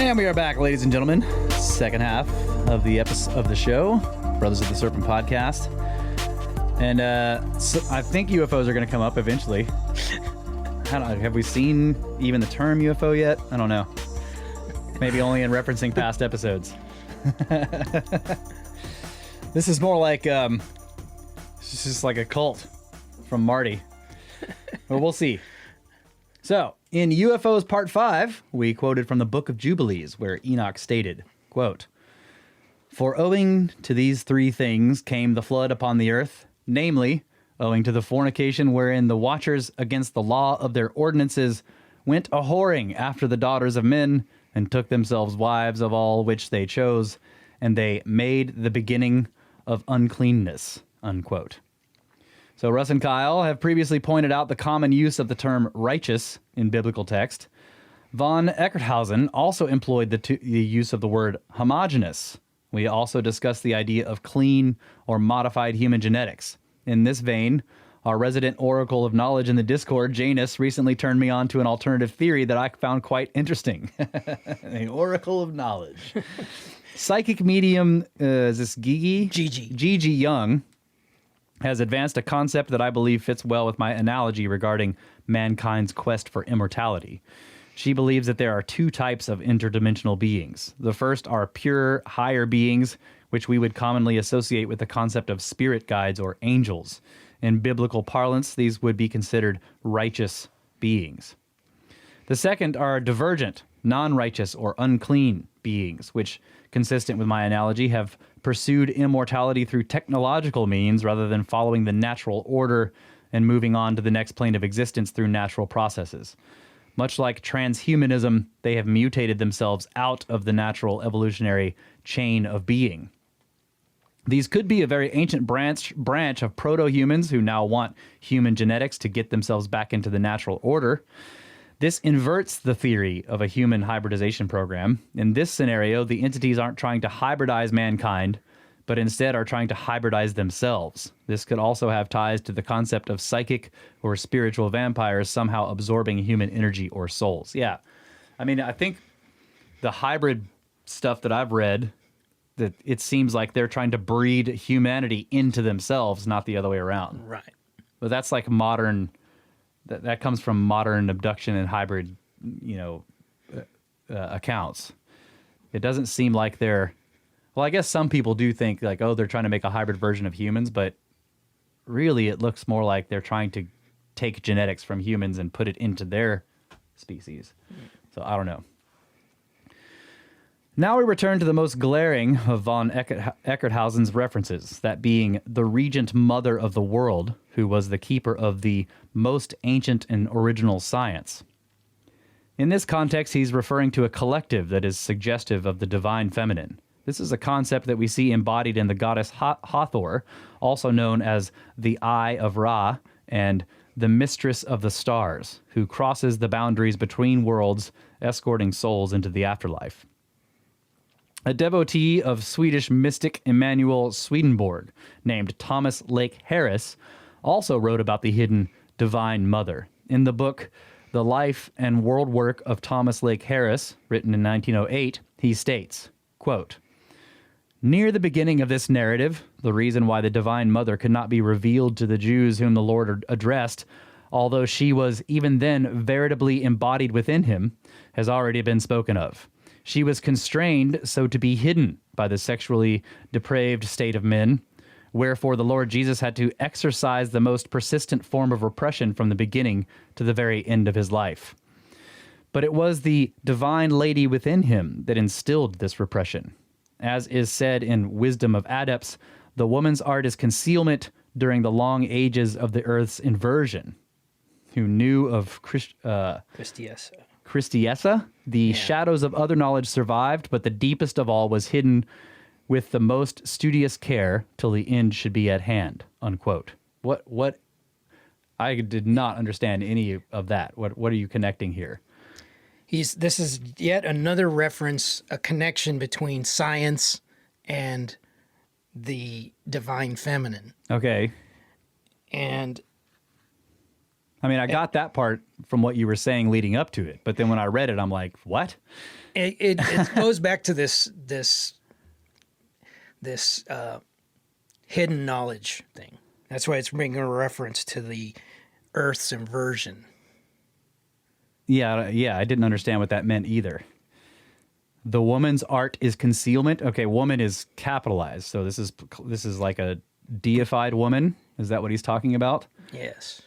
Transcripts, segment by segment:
And we are back, ladies and gentlemen. Second half of the episode of the show, Brothers of the Serpent podcast. And so I think UFOs are going to come up eventually. I don't know, have we seen even the term UFO yet? I don't know. Maybe only in referencing past episodes. This is more like it's just like a cult from Marty. Well, we'll see. So, in UFOs Part 5, we quoted from the Book of Jubilees, where Enoch stated, quote, "For owing to these three things came the flood upon the earth, namely, owing to the fornication wherein the watchers against the law of their ordinances went a-whoring after the daughters of men, and took themselves wives of all which they chose, and they made the beginning of uncleanness," unquote. So Russ and Kyle have previously pointed out the common use of the term righteous in biblical text. Von Eckerthausen also employed the use of the word homogeneous. We also discussed the idea of clean or modified human genetics. In this vein, our resident oracle of knowledge in the Discord, Janus, recently turned me on to an alternative theory that I found quite interesting. An oracle of knowledge. Psychic medium, is this Gigi? Gigi Young has advanced a concept that I believe fits well with my analogy regarding mankind's quest for immortality. She believes that there are two types of interdimensional beings. The first are pure, higher beings, which we would commonly associate with the concept of spirit guides or angels. In biblical parlance, these would be considered righteous beings. The second are divergent, non-righteous, or unclean beings, which, consistent with my analogy, have pursued immortality through technological means rather than following the natural order and moving on to the next plane of existence through natural processes. Much like transhumanism, they have mutated themselves out of the natural evolutionary chain of being. These could be a very ancient branch of proto-humans who now want human genetics to get themselves back into the natural order. This inverts the theory of a human hybridization program. In this scenario, the entities aren't trying to hybridize mankind, but instead are trying to hybridize themselves. This could also have ties to the concept of psychic or spiritual vampires somehow absorbing human energy or souls. Yeah, I mean, I think the hybrid stuff that I've read, that it seems like they're trying to breed humanity into themselves, not the other way around. Right. But that's like modern... That comes from modern abduction and hybrid, accounts. It doesn't seem like they're... Well, I guess some people do think, like, oh, they're trying to make a hybrid version of humans, but really it looks more like they're trying to take genetics from humans and put it into their species. So, I don't know. Now we return to the most glaring of von Eckerthausen's references, that being the regent mother of the world, who was the keeper of the most ancient and original science. In this context, he's referring to a collective that is suggestive of the divine feminine. This is a concept that we see embodied in the goddess Hathor, also known as the Eye of Ra and the Mistress of the Stars, who crosses the boundaries between worlds, escorting souls into the afterlife. A devotee of Swedish mystic Emanuel Swedenborg, named Thomas Lake Harris, also wrote about the hidden Divine Mother. In the book The Life and World Work of Thomas Lake Harris, written in 1908, he states, quote, "Near the beginning of this narrative, the reason why the Divine Mother could not be revealed to the Jews whom the Lord addressed, although she was even then veritably embodied within him, has already been spoken of. She was constrained so to be hidden by the sexually depraved state of men, wherefore the Lord Jesus had to exercise the most persistent form of repression from the beginning to the very end of his life. But it was the divine lady within him that instilled this repression. As is said in Wisdom of Adepts, the woman's art is concealment during the long ages of the earth's inversion. Who knew of Christiessa? The shadows of other knowledge survived, but the deepest of all was hidden with the most studious care till the end should be at hand," unquote. What? I did not understand any of that. What are you connecting here? This is yet another reference, a connection between science and the divine feminine. Okay. And I mean, I got that part from what you were saying leading up to it, but then when I read it, I'm like, what? It goes back to this hidden knowledge thing. That's why it's making a reference to the Earth's inversion. Yeah, I didn't understand what that meant either. The woman's art is concealment. Okay, woman is capitalized, so this is like a deified woman. Is that what he's talking about? Yes.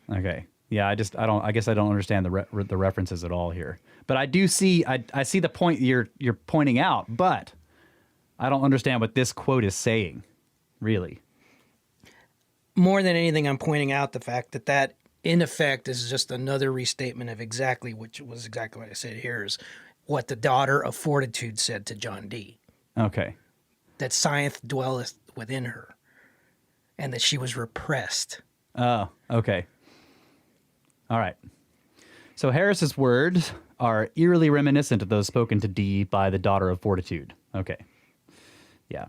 Okay. Yeah, I guess I don't understand the references at all here. But I do see I see the point you're pointing out, but I don't understand what this quote is saying, really. More than anything, I'm pointing out the fact that in effect is just another restatement of exactly what I said here is what the daughter of Fortitude said to John Dee. Okay. That science dwelleth within her, and that she was repressed. Oh, okay. All right. So Harris's words are eerily reminiscent of those spoken to Dee by the daughter of Fortitude. Okay. Yeah.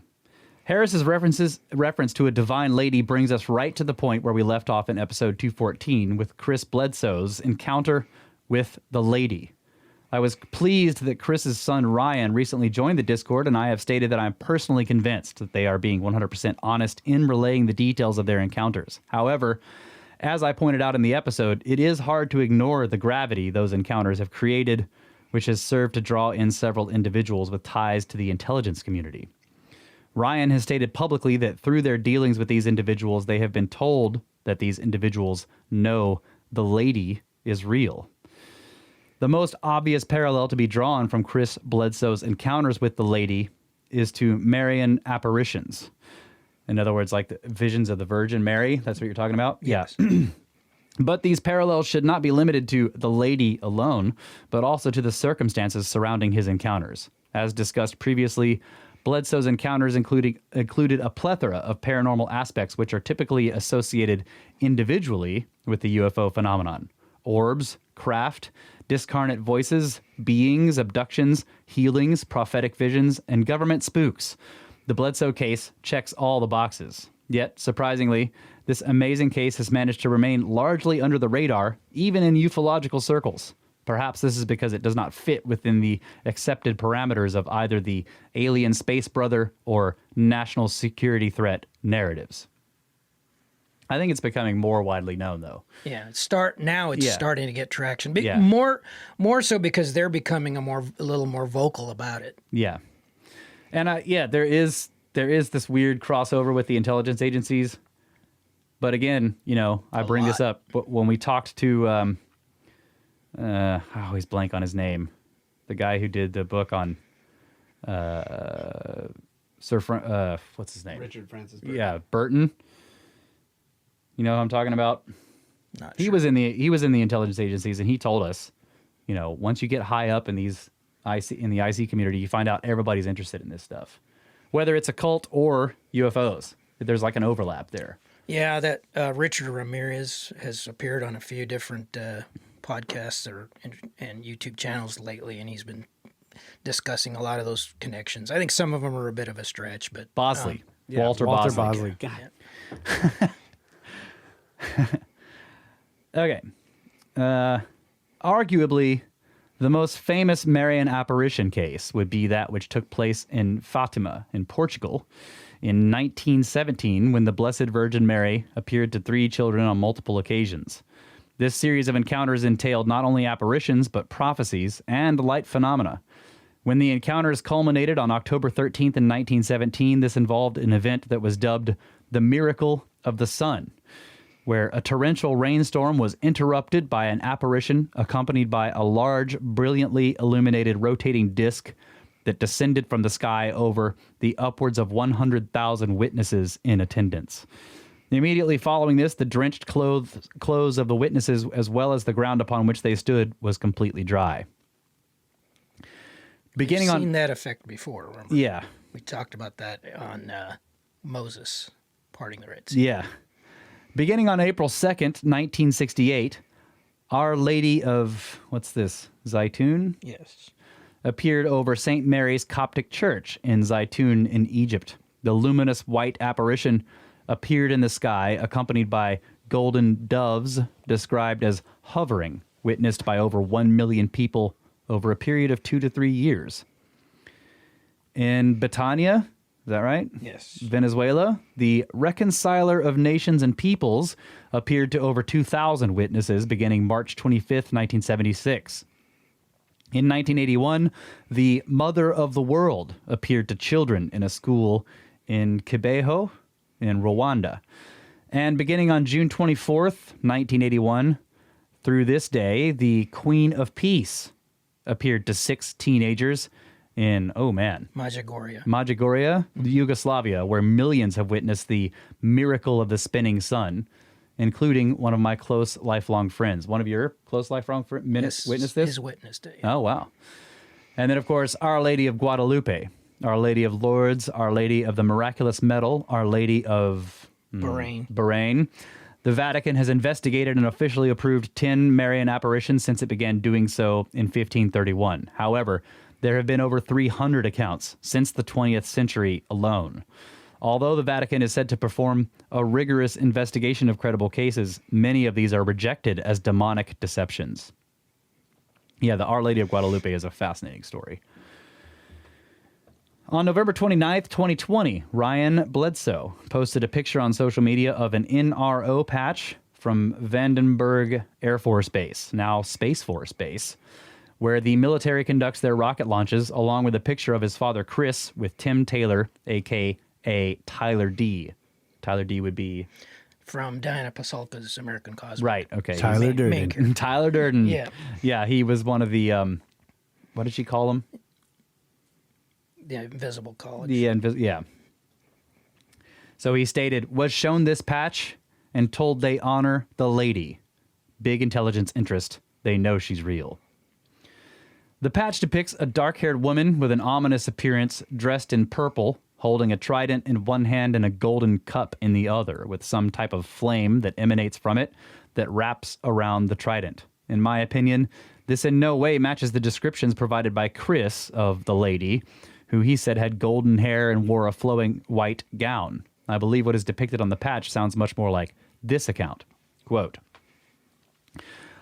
Harris's reference to a divine lady brings us right to the point where we left off in episode 214 with Chris Bledsoe's encounter with the lady. I was pleased that Chris's son Ryan recently joined the Discord, and I have stated that I'm personally convinced that they are being 100% honest in relaying the details of their encounters. However, as I pointed out in the episode, it is hard to ignore the gravity those encounters have created, which has served to draw in several individuals with ties to the intelligence community. Ryan has stated publicly that through their dealings with these individuals, they have been told that these individuals know the lady is real. The most obvious parallel to be drawn from Chris Bledsoe's encounters with the lady is to Marian apparitions. In other words, like the visions of the Virgin Mary. That's what you're talking about? Yes. Yeah. But these parallels should not be limited to the lady alone, but also to the circumstances surrounding his encounters. As discussed previously, Bledsoe's encounters included a plethora of paranormal aspects which are typically associated individually with the UFO phenomenon. Orbs, craft, discarnate voices, beings, abductions, healings, prophetic visions, and government spooks. The Bledsoe case checks all the boxes. Yet, surprisingly, this amazing case has managed to remain largely under the radar, even in ufological circles. Perhaps this is because it does not fit within the accepted parameters of either the alien space brother or national security threat narratives. I think it's becoming more widely known, though. Yeah, it's starting to get traction. Yeah. More so because they're becoming a little more vocal about it. Yeah. And there is this weird crossover with the intelligence agencies. But again, I bring this up when we talked to I always blank on his name. The guy who did the book on what's his name? Richard Francis Burton. Yeah, Burton. You know who I'm talking about? Not He sure. was in the intelligence agencies, and he told us, once you get high up in the IC community, you find out everybody's interested in this stuff, whether it's occult or UFOs. There's like an overlap there. Yeah, that Richard Ramirez has appeared on a few different podcasts and YouTube channels lately, and he's been discussing a lot of those connections. I think some of them are a bit of a stratch, but Bosley, Yeah, Walter Bosley. God. Okay. Arguably, the most famous Marian apparition case would be that which took place in Fatima in Portugal in 1917 when the Blessed Virgin Mary appeared to 3 children on multiple occasions. This series of encounters entailed not only apparitions, but prophecies and light phenomena. When the encounters culminated on October 13th in 1917, this involved an event that was dubbed the Miracle of the Sun, where a torrential rainstorm was interrupted by an apparition accompanied by a large, brilliantly illuminated rotating disc that descended from the sky over the upwards of 100,000 witnesses in attendance. Immediately following this, the drenched clothes of the witnesses, as well as the ground upon which they stood, was completely dry. we've seen that effect before. Remember? Yeah. We talked about that on Moses parting the Red Sea. Yeah. Beginning on April 2nd, 1968, Our Lady of, Zaytun? Yes. Appeared over St. Mary's Coptic Church in Zaytun in Egypt. The luminous white apparition appeared in the sky, accompanied by golden doves described as hovering, witnessed by over 1 million people over a period of 2 to 3 years. In Batania, is that right? Yes. Venezuela, the reconciler of nations and peoples appeared to over 2,000 witnesses beginning March 25th, 1976. In 1981, the Mother of the World appeared to children in a school in Kibeho in Rwanda. And beginning on June 24th, 1981, through this day, the Queen of Peace appeared to 6 teenagers in, Majigoria, Yugoslavia, where millions have witnessed the miracle of the spinning sun, including one of my close lifelong friends. One of your close lifelong friends witnessed this? Has witnessed it. Yeah. Oh, wow. And then, of course, Our Lady of Guadalupe, Our Lady of Lourdes, Our Lady of the Miraculous Medal, Our Lady of Bahrain. The Vatican has investigated and officially approved 10 Marian apparitions since it began doing so in 1531. However, there have been over 300 accounts since the 20th century alone. Although the Vatican is said to perform a rigorous investigation of credible cases, many of these are rejected as demonic deceptions. Yeah, the Our Lady of Guadalupe is a fascinating story. On November 29th, 2020, Ryan Bledsoe posted a picture on social media of an NRO patch from Vandenberg Air Force Base, now Space Force Base, where the military conducts their rocket launches, along with a picture of his father, Chris, with Tim Taylor, a.k.a. Tyler D. Tyler D would be... From Diana Pasulka's American Cosmic. Right, okay. Tyler Durden. Tyler Durden. Yeah. Yeah, he was one of the... what did she call him? The Invisible College. Yeah. So he stated, was shown this patch and told they honor the lady. Big intelligence interest. They know she's real. The patch depicts a dark-haired woman with an ominous appearance, dressed in purple, holding a trident in one hand and a golden cup in the other, with some type of flame that emanates from it that wraps around the trident. In my opinion, this in no way matches the descriptions provided by Chris of the lady, who he said had golden hair and wore a flowing white gown. I believe what is depicted on the patch sounds much more like this account. Quote,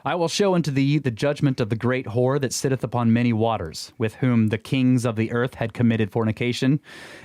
I will show unto thee the judgment of the great whore that sitteth upon many waters, with whom the kings of the earth had committed fornication,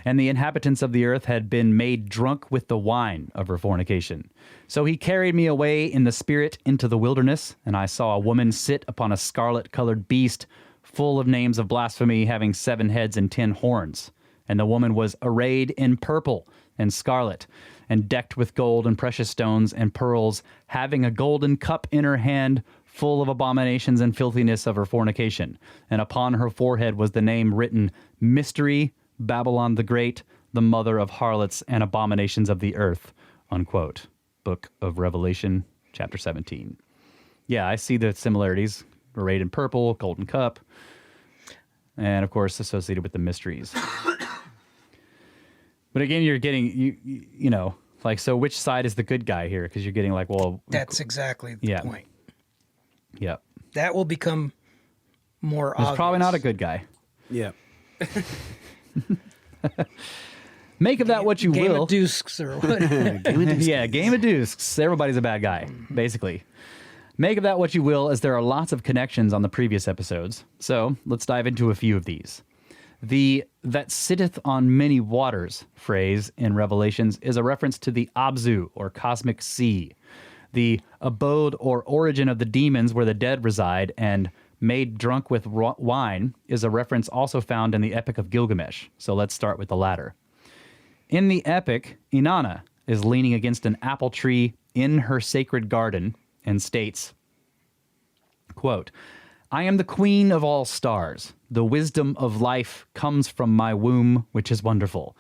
and the inhabitants of the earth had been made drunk with the wine of her fornication. So he carried me away in the spirit into the wilderness, and I saw a woman sit upon a scarlet-colored beast, full of names of blasphemy, having 7 heads and 10 horns. And the woman was arrayed in purple and scarlet, and decked with gold and precious stones and pearls, having a golden cup in her hand, full of abominations and filthiness of her fornication. And upon her forehead was the name written, Mystery, Babylon the Great, the mother of harlots and abominations of the earth. Unquote. Book of Revelation, chapter 17. Yeah, I see the similarities. Arrayed in purple, golden cup, and of course associated with the mysteries. But again, you're getting, you know, like, so which side is the good guy here? Because you're getting like, well... That's exactly the point. Yeah. That will become more obvious. He's probably not a good guy. Yeah. Make of that what you Game will. of Dukes or what? Yeah, Game of Dukes. Everybody's a bad guy, basically. Make of that what you will, as there are lots of connections on the previous episodes. So let's dive into a few of these. The "that sitteth on many waters" phrase in Revelations is a reference to the Abzu, or cosmic sea, the abode or origin of the demons where the dead reside, and made drunk with wine is a reference also found in the Epic of Gilgamesh. So let's start with the latter. In the epic, Inanna is leaning against an apple tree in her sacred garden and states, quote, I am the queen of all stars. The wisdom of life comes from my womb, which is wonderful.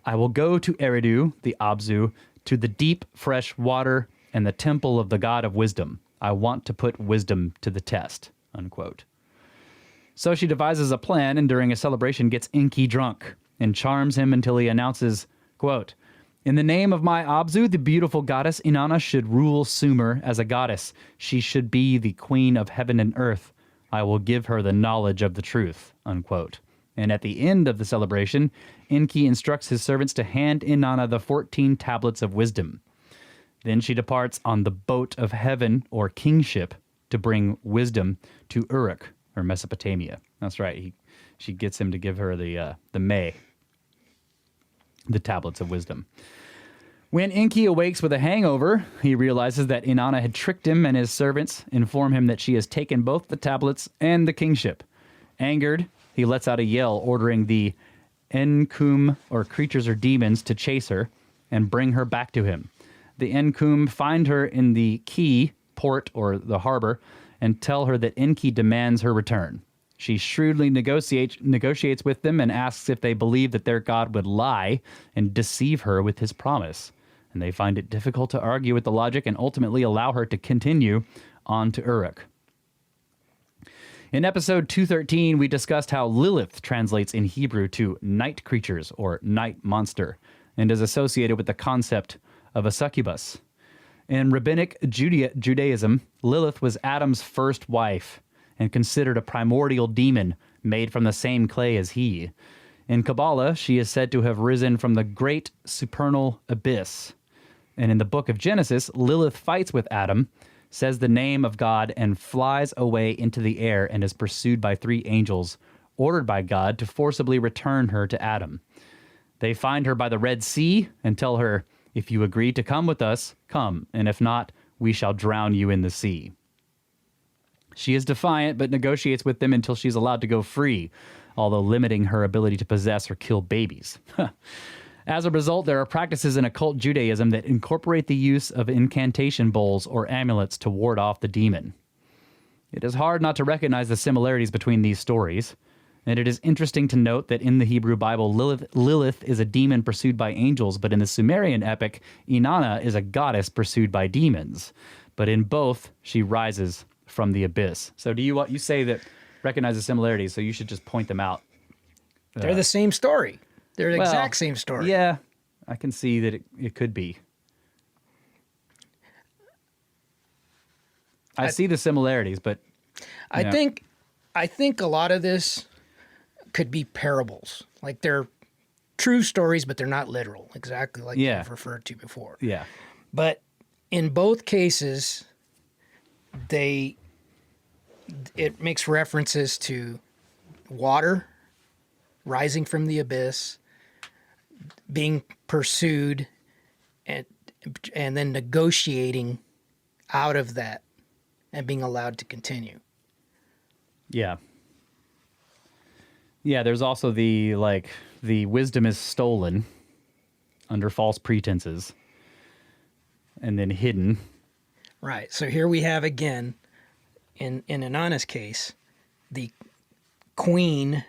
I will go to Eridu, the Abzu, to the deep, fresh water and the temple of the god of wisdom. I want to put wisdom to the test, unquote. So she devises a plan and during a celebration gets Enki drunk and charms him until he announces, quote, in the name of my Abzu, the beautiful goddess Inanna should rule Sumer as a goddess. She should be the queen of heaven and earth. I will give her the knowledge of the truth, unquote. And at the end of the celebration, Enki instructs his servants to hand Inanna the 14 tablets of wisdom. Then she departs on the boat of heaven or kingship to bring wisdom to Uruk or Mesopotamia. That's right. She gets him to give her the tablets of wisdom. When Enki awakes with a hangover, he realizes that Inanna had tricked him, and his servants inform him that she has taken both the tablets and the kingship. Angered, he lets out a yell, ordering the Enkum, or creatures or demons, to chase her and bring her back to him. The Enkum find her in the quay, port, or the harbor, and tell her that Enki demands her return. She shrewdly negotiates with them and asks if they believe that their god would lie and deceive her with his promise. And they find it difficult to argue with the logic and ultimately allow her to continue on to Uruk. In episode 213, we discussed how Lilith translates in Hebrew to night creatures or night monster and is associated with the concept of a succubus. In rabbinic Judaism, Lilith was Adam's first wife and considered a primordial demon made from the same clay as he. In Kabbalah, she is said to have risen from the great supernal abyss. And in the book of Genesis, Lilith fights with Adam, says the name of God, and flies away into the air and is pursued by 3 angels, ordered by God to forcibly return her to Adam. They find her by the Red Sea and tell her, "If you agree to come with us, come, and if not, we shall drown you in the sea." She is defiant, but negotiates with them until she's allowed to go free, although limiting her ability to possess or kill babies. As a result, there are practices in occult Judaism that incorporate the use of incantation bowls or amulets to ward off the demon. It is hard not to recognize the similarities between these stories, and it is interesting to note that in the Hebrew Bible, Lilith is a demon pursued by angels, but in the Sumerian epic, Inanna is a goddess pursued by demons. But in both, she rises from the abyss. So you say that recognize the similarities, so you should just point them out. They're the same story. They're the exact same story. Yeah, I can see that it could be. I see the similarities, but I think a lot of this could be parables. Like they're true stories, but they're not literal, exactly like you've referred to before. Yeah. But in both cases, it makes references to water rising from the abyss, being pursued, and then negotiating out of that and being allowed to continue. Yeah. Yeah, there's also the wisdom is stolen under false pretenses and then hidden. Right. So here we have again, in Inanna's case, the queen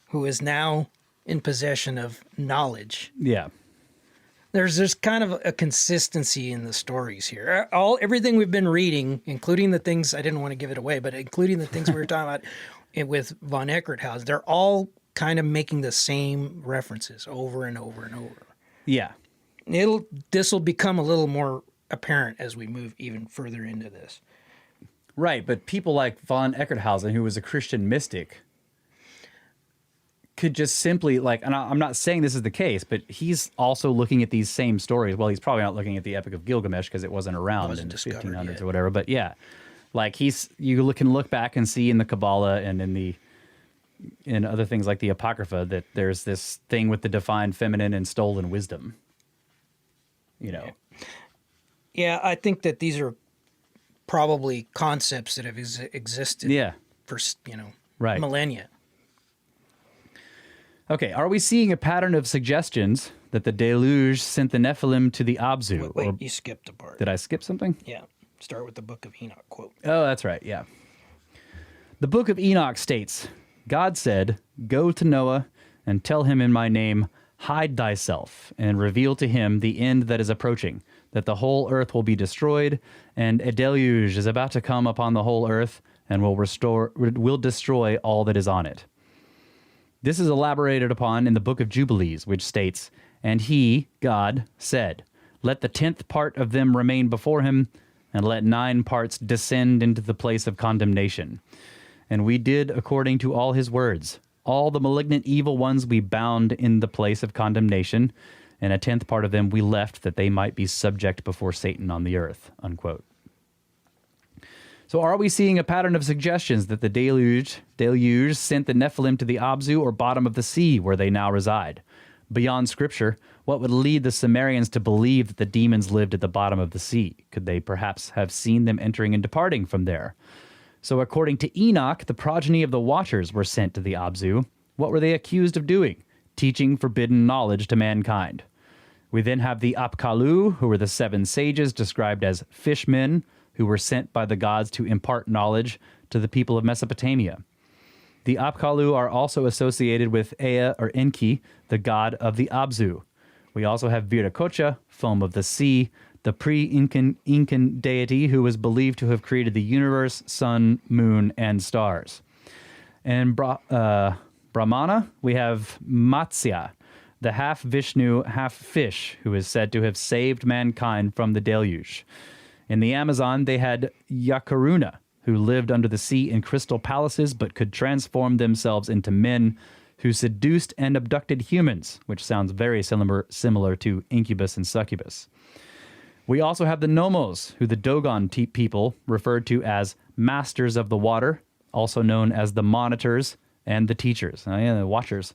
who is now in possession of knowledge. Yeah. There's kind of a consistency in the stories here. Everything we've been reading, including the things, I didn't want to give it away, but including the things we were talking about with von Eckerthaus, they're all kind of making the same references over and over and over. Yeah. This will become a little more apparent as we move even further into this. Right, but people like von Eckerthausen, who was a Christian mystic, could just simply, and I'm not saying this is the case, but he's also looking at these same stories. Well, he's probably not looking at the Epic of Gilgamesh because it wasn't around in the 1500s or whatever. But yeah, you can look back and see in the Kabbalah and in other things like the Apocrypha that there's this thing with the divine feminine and stolen wisdom. Yeah, I think that these are probably concepts that have existed for millennia. Okay, are we seeing a pattern of suggestions that the deluge sent the Nephilim to the Abzu? Wait, you skipped a part. Did I skip something? Yeah, start with the Book of Enoch quote. Oh, that's right, yeah. The Book of Enoch states, God said, "Go to Noah and tell him in my name, hide thyself, and reveal to him the end that is approaching, that the whole earth will be destroyed, and a deluge is about to come upon the whole earth, and will destroy all that is on it." This is elaborated upon in the Book of Jubilees, which states, "And he, God, said, let the 10th part of them remain before him, and let 9 parts descend into the place of condemnation. And we did according to all his words. All the malignant evil ones we bound in the place of condemnation, and a 10th part of them we left that they might be subject before Satan on the earth, unquote. So are we seeing a pattern of suggestions that the deluge sent the Nephilim to the Abzu or bottom of the sea where they now reside? Beyond scripture, what would lead the Sumerians to believe that the demons lived at the bottom of the sea? Could they perhaps have seen them entering and departing from there? So according to Enoch, the progeny of the Watchers were sent to the Abzu. What were they accused of doing? Teaching forbidden knowledge to mankind. We then have the Apkallu, who were the 7 sages described as fishmen, who were sent by the gods to impart knowledge to the people of Mesopotamia. The Apkallu are also associated with Ea or Enki, the god of the Abzu. We also have Viracocha, foam of the sea, the pre-Incan deity who was believed to have created the universe, sun, moon, and stars. And Brahmana, we have Matsya, the half Vishnu, half fish, who is said to have saved mankind from the deluge. In the Amazon, they had Yakaruna, who lived under the sea in crystal palaces but could transform themselves into men who seduced and abducted humans, which sounds very similar to incubus and succubus. We also have the Nomos, who the Dogon people referred to as masters of the water, also known as the monitors and the teachers, the watchers.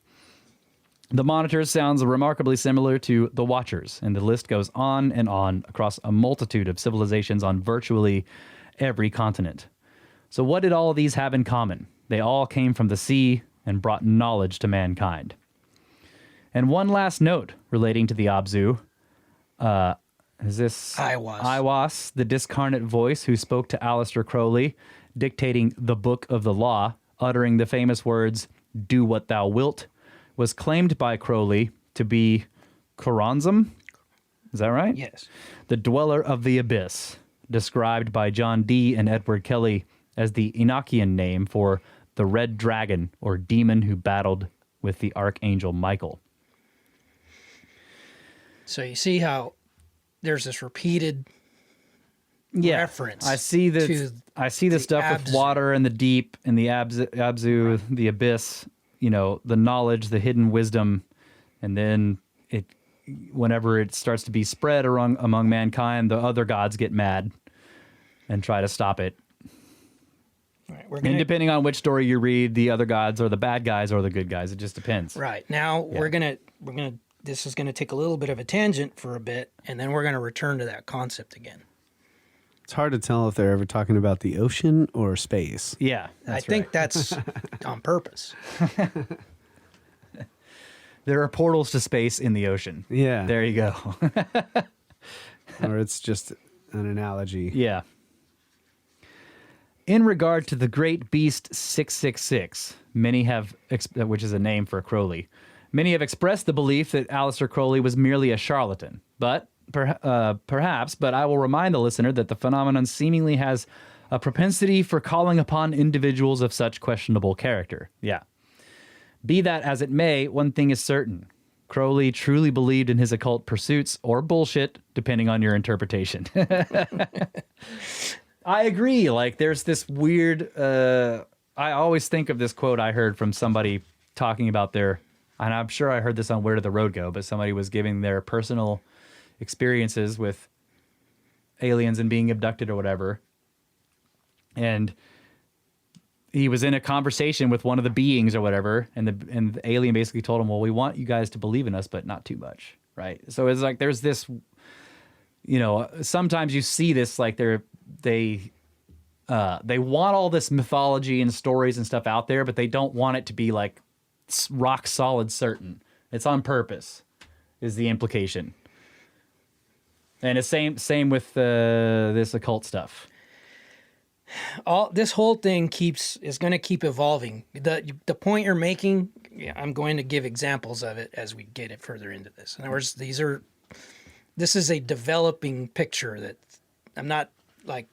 The monitors sounds remarkably similar to the Watchers, and the list goes on and on across a multitude of civilizations on virtually every continent. So what did all of these have in common? They all came from the sea and brought knowledge to mankind. And one last note relating to the Abzu. Is this Iwas, the discarnate voice who spoke to Aleister Crowley, dictating the Book of the Law, uttering the famous words, "Do what thou wilt," was claimed by Crowley to be Choronzim. Is that right? Yes. The dweller of the abyss, described by John Dee and Edward Kelly as the Enochian name for the red dragon or demon who battled with the archangel Michael. So you see how there's this repeated reference. I see the stuff with water and the deep and the Abzu, the abyss, the knowledge, the hidden wisdom, and then whenever it starts to be spread among mankind, the other gods get mad and try to stop it. Right, and depending on which story you read, the other gods are the bad guys or the good guys. It just depends. Right. Now we're gonna this is gonna take a little bit of a tangent for a bit, and then we're gonna return to that concept again. It's hard to tell if they're ever talking about the ocean or space. Yeah, I think that's on purpose. There are portals to space in the ocean. Yeah. There you go. Or it's just an analogy. Yeah. In regard to the great beast 666, many have, which is a name for Crowley, many have expressed the belief that Aleister Crowley was merely a charlatan. But perhaps, but I will remind the listener that the phenomenon seemingly has a propensity for calling upon individuals of such questionable character. Yeah. Be that as it may, one thing is certain. Crowley truly believed in his occult pursuits, or bullshit, depending on your interpretation. I agree. Like, there's this weird... I always think of this quote I heard from somebody talking about their... And I'm sure I heard this on Where Did the Road Go? But somebody was giving their personal experiences with aliens and being abducted or whatever. And he was in a conversation with one of the beings or whatever, and the alien basically told him, well, we want you guys to believe in us, but not too much, right? So it's like there's this, sometimes you see this, like they want all this mythology and stories and stuff out there, but they don't want it to be like rock solid certain. It's on purpose, is the implication. And it's same with this occult stuff. This whole thing is going to keep evolving. The point you're making, I'm going to give examples of it as we get it further into this. In other words, this is a developing picture that I'm not like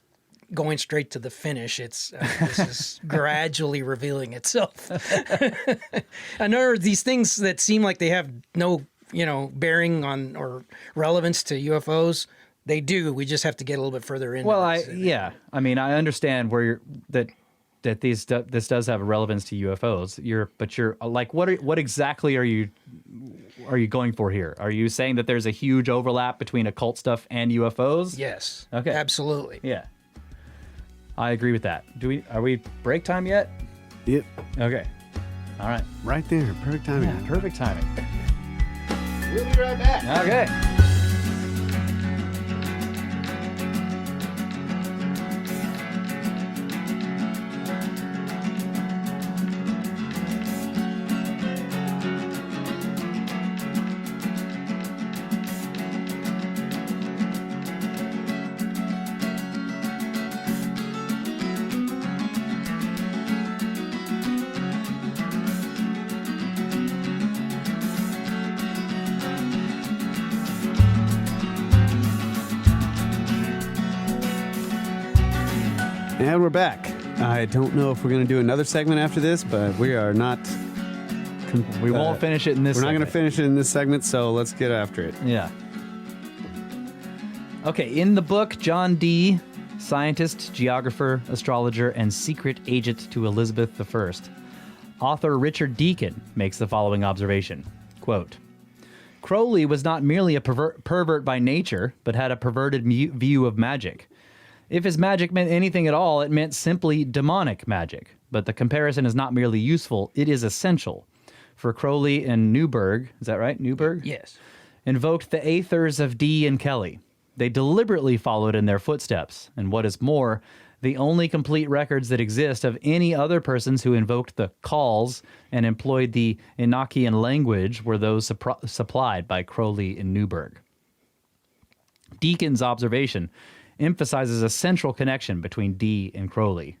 going straight to the finish. This is gradually revealing itself. In other words, these things that seem like they have no bearing on or relevance to UFOs. They do. We just have to get a little bit further into. Well, I understand that this does have a relevance to UFOs. You're like, what exactly are you going for here? Are you saying that there's a huge overlap between occult stuff and UFOs? Yes. Okay. Absolutely. Yeah. I agree with that. Are we break time yet? Yep. Okay. All right. Right there. Perfect timing. Yeah, perfect timing. We'll be right back. Okay. And we're back. I don't know if we're going to do another segment after this, but we are not. We won't finish it in this We're not going to segment. finish it in this segment, so let's get after it. Yeah. Okay, in the book, John Dee, scientist, geographer, astrologer, and secret agent to Elizabeth I, author Richard Deacon makes the following observation, quote, Crowley was not merely a pervert by nature, but had a perverted view of magic. If his magic meant anything at all, it meant simply demonic magic. But the comparison is not merely useful, it is essential. For Crowley and Newberg, is that right? Newberg? Yes. Invoked the aethers of Dee and Kelly. They deliberately followed in their footsteps. And what is more, the only complete records that exist of any other persons who invoked the calls and employed the Enochian language were those supplied by Crowley and Newberg. Deacon's observation emphasizes a central connection between Dee and Crowley.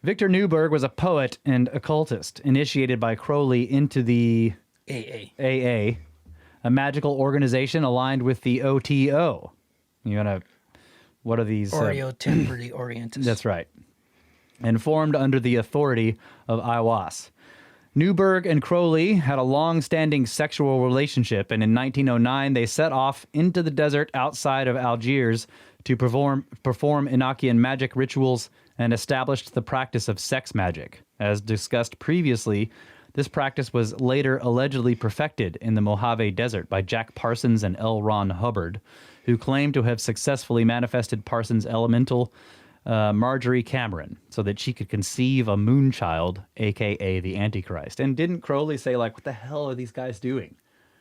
Victor Newberg was a poet and occultist initiated by Crowley into the AA, a magical organization aligned with the OTO. What are these? Oreo Temporary Orientis. That's right. And formed under the authority of Aiwass. Newberg and Crowley had a long-standing sexual relationship, and in 1909 they set off into the desert outside of Algiers to perform Enochian magic rituals and established the practice of sex magic. As discussed previously, this practice was later allegedly perfected in the Mojave Desert by Jack Parsons and L. Ron Hubbard, who claimed to have successfully manifested Parsons' elemental Marjorie Cameron so that she could conceive a moonchild, a.k.a. the Antichrist. And didn't Crowley say, like, what the hell are these guys doing?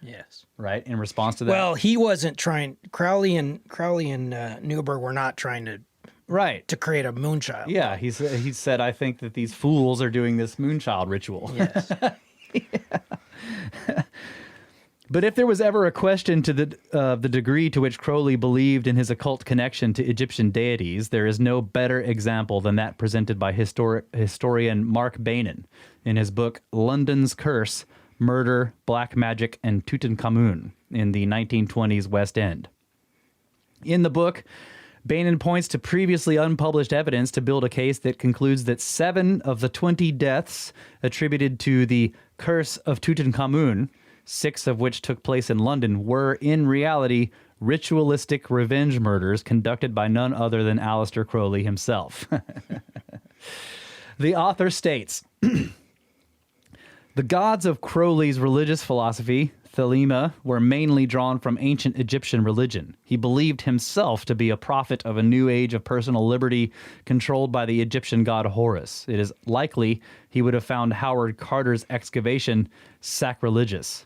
Yes. Right? In response to that? Well, he wasn't trying. Crowley and Newberg were not trying to create a moonchild. Yeah, he said, I think that these fools are doing this moonchild ritual. Yes. But if there was ever a question to the degree to which Crowley believed in his occult connection to Egyptian deities, there is no better example than that presented by historian Mark Bainan in his book London's Curse, Murder, Black Magic, and Tutankhamun in the 1920s West End. In the book, Bainan points to previously unpublished evidence to build a case that concludes that 7 of the 20 deaths attributed to the Curse of Tutankhamun, 6 of which took place in London, were in reality ritualistic revenge murders conducted by none other than Aleister Crowley himself. The author states, the gods of Crowley's religious philosophy, Thelema, were mainly drawn from ancient Egyptian religion. He believed himself to be a prophet of a new age of personal liberty controlled by the Egyptian god Horus. It is likely he would have found Howard Carter's excavation sacrilegious.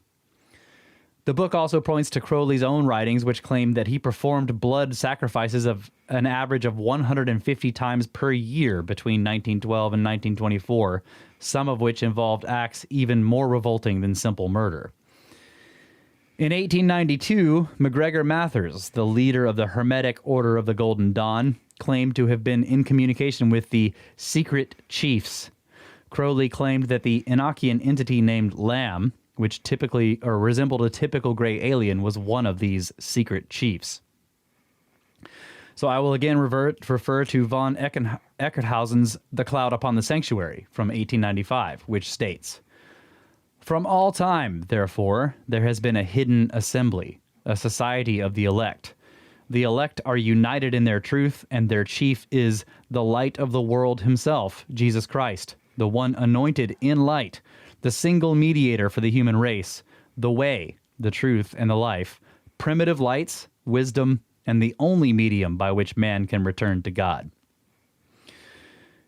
The book also points to Crowley's own writings, which claim that he performed blood sacrifices of an average of 150 times per year between 1912 and 1924, some of which involved acts even more revolting than simple murder. In 1892, MacGregor Mathers, the leader of the Hermetic Order of the Golden Dawn, claimed to have been in communication with the secret chiefs. Crowley claimed that the Enochian entity named Lamb, which typically or resembled a typical gray alien, was one of these secret chiefs. So I will again refer to von Eckarthausen's The Cloud Upon the Sanctuary from 1895, which states, from all time, therefore, there has been a hidden assembly, a society of the elect, The elect are united in their truth, and their chief is the light of the world himself, Jesus Christ, the one anointed in light, the single mediator for the human race, the way, the truth, and the life, primitive lights, wisdom, and the only medium by which man can return to God.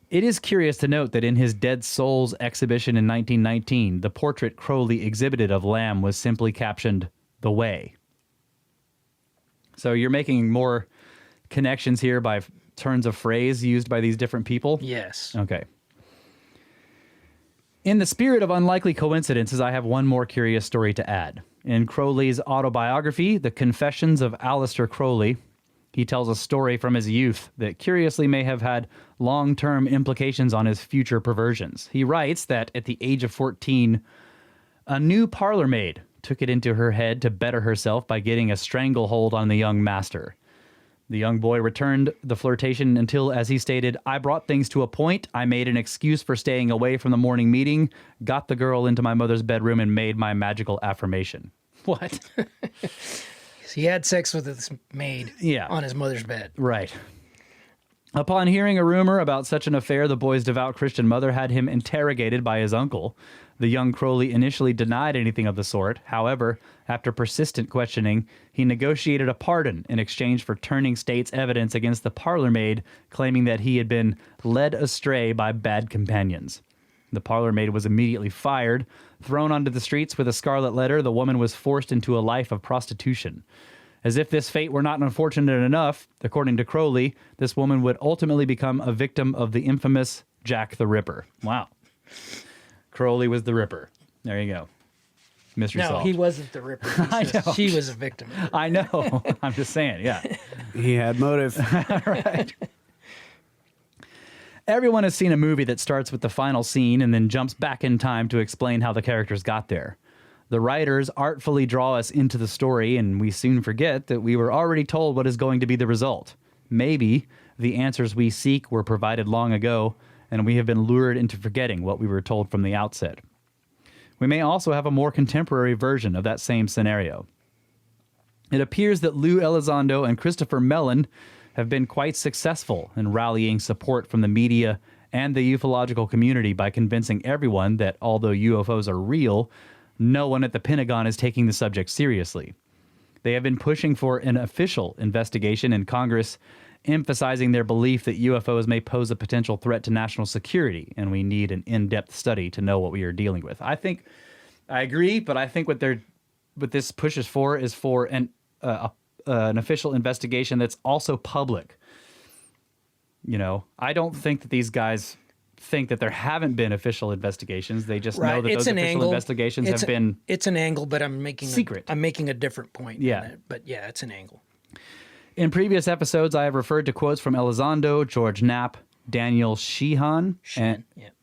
It is curious to note that in his Dead Souls exhibition in 1919, the portrait Crowley exhibited of Lamb was simply captioned, "The Way." So you're making more connections here by turns of phrase used by these different people? Yes. Okay. In the spirit of unlikely coincidences, I have one more curious story to add. In Crowley's autobiography, The Confessions of Aleister Crowley, he tells a story from his youth that curiously may have had long-term implications on his future perversions. He writes that at the age of 14, a new parlor maid took it into her head to better herself by getting a stranglehold on the young master. The young boy returned the flirtation until, as he stated, "I brought things to a point. I made an excuse for staying away from the morning meeting, got the girl into my mother's bedroom, and made my magical affirmation." What? He had sex with his maid on his mother's bed. Right. Upon hearing a rumor about such an affair, the boy's devout Christian mother had him interrogated by his uncle. The young Crowley initially denied anything of the sort. However, after persistent questioning, he negotiated a pardon in exchange for turning state's evidence against the parlor maid, claiming that he had been led astray by bad companions. The parlor maid was immediately fired. Thrown onto the streets with a scarlet letter, the woman was forced into a life of prostitution. As if this fate were not unfortunate enough, according to Crowley, this woman would ultimately become a victim of the infamous Jack the Ripper. Wow. Crowley was the Ripper. There you go. Mystery solved. No, he wasn't the Ripper. She was a victim. I know. I'm just saying, yeah. He had motive. Right. Everyone has seen a movie that starts with the final scene and then jumps back in time to explain how the characters got there. The writers artfully draw us into the story, and we soon forget that we were already told what is going to be the result. Maybe the answers we seek were provided long ago, and we have been lured into forgetting what we were told from the outset. We may also have a more contemporary version of that same scenario. It appears that Lou Elizondo and Christopher Mellon have been quite successful in rallying support from the media and the ufological community by convincing everyone that although UFOs are real, no one at the Pentagon is taking the subject seriously. They have been pushing for an official investigation in Congress, emphasizing their belief that UFOs may pose a potential threat to national security, and we need an in-depth study to know what we are dealing with. I agree, but I think what this pushes for is for an official investigation that's also public. You know, I don't think that these guys think that there haven't been official investigations. They just know that those official investigations have been. It's an angle, but I'm making secret. I'm making a different point. Yeah, but yeah, it's an angle. In previous episodes, I have referred to quotes from Elizondo, George Knapp, Daniel Sheehan,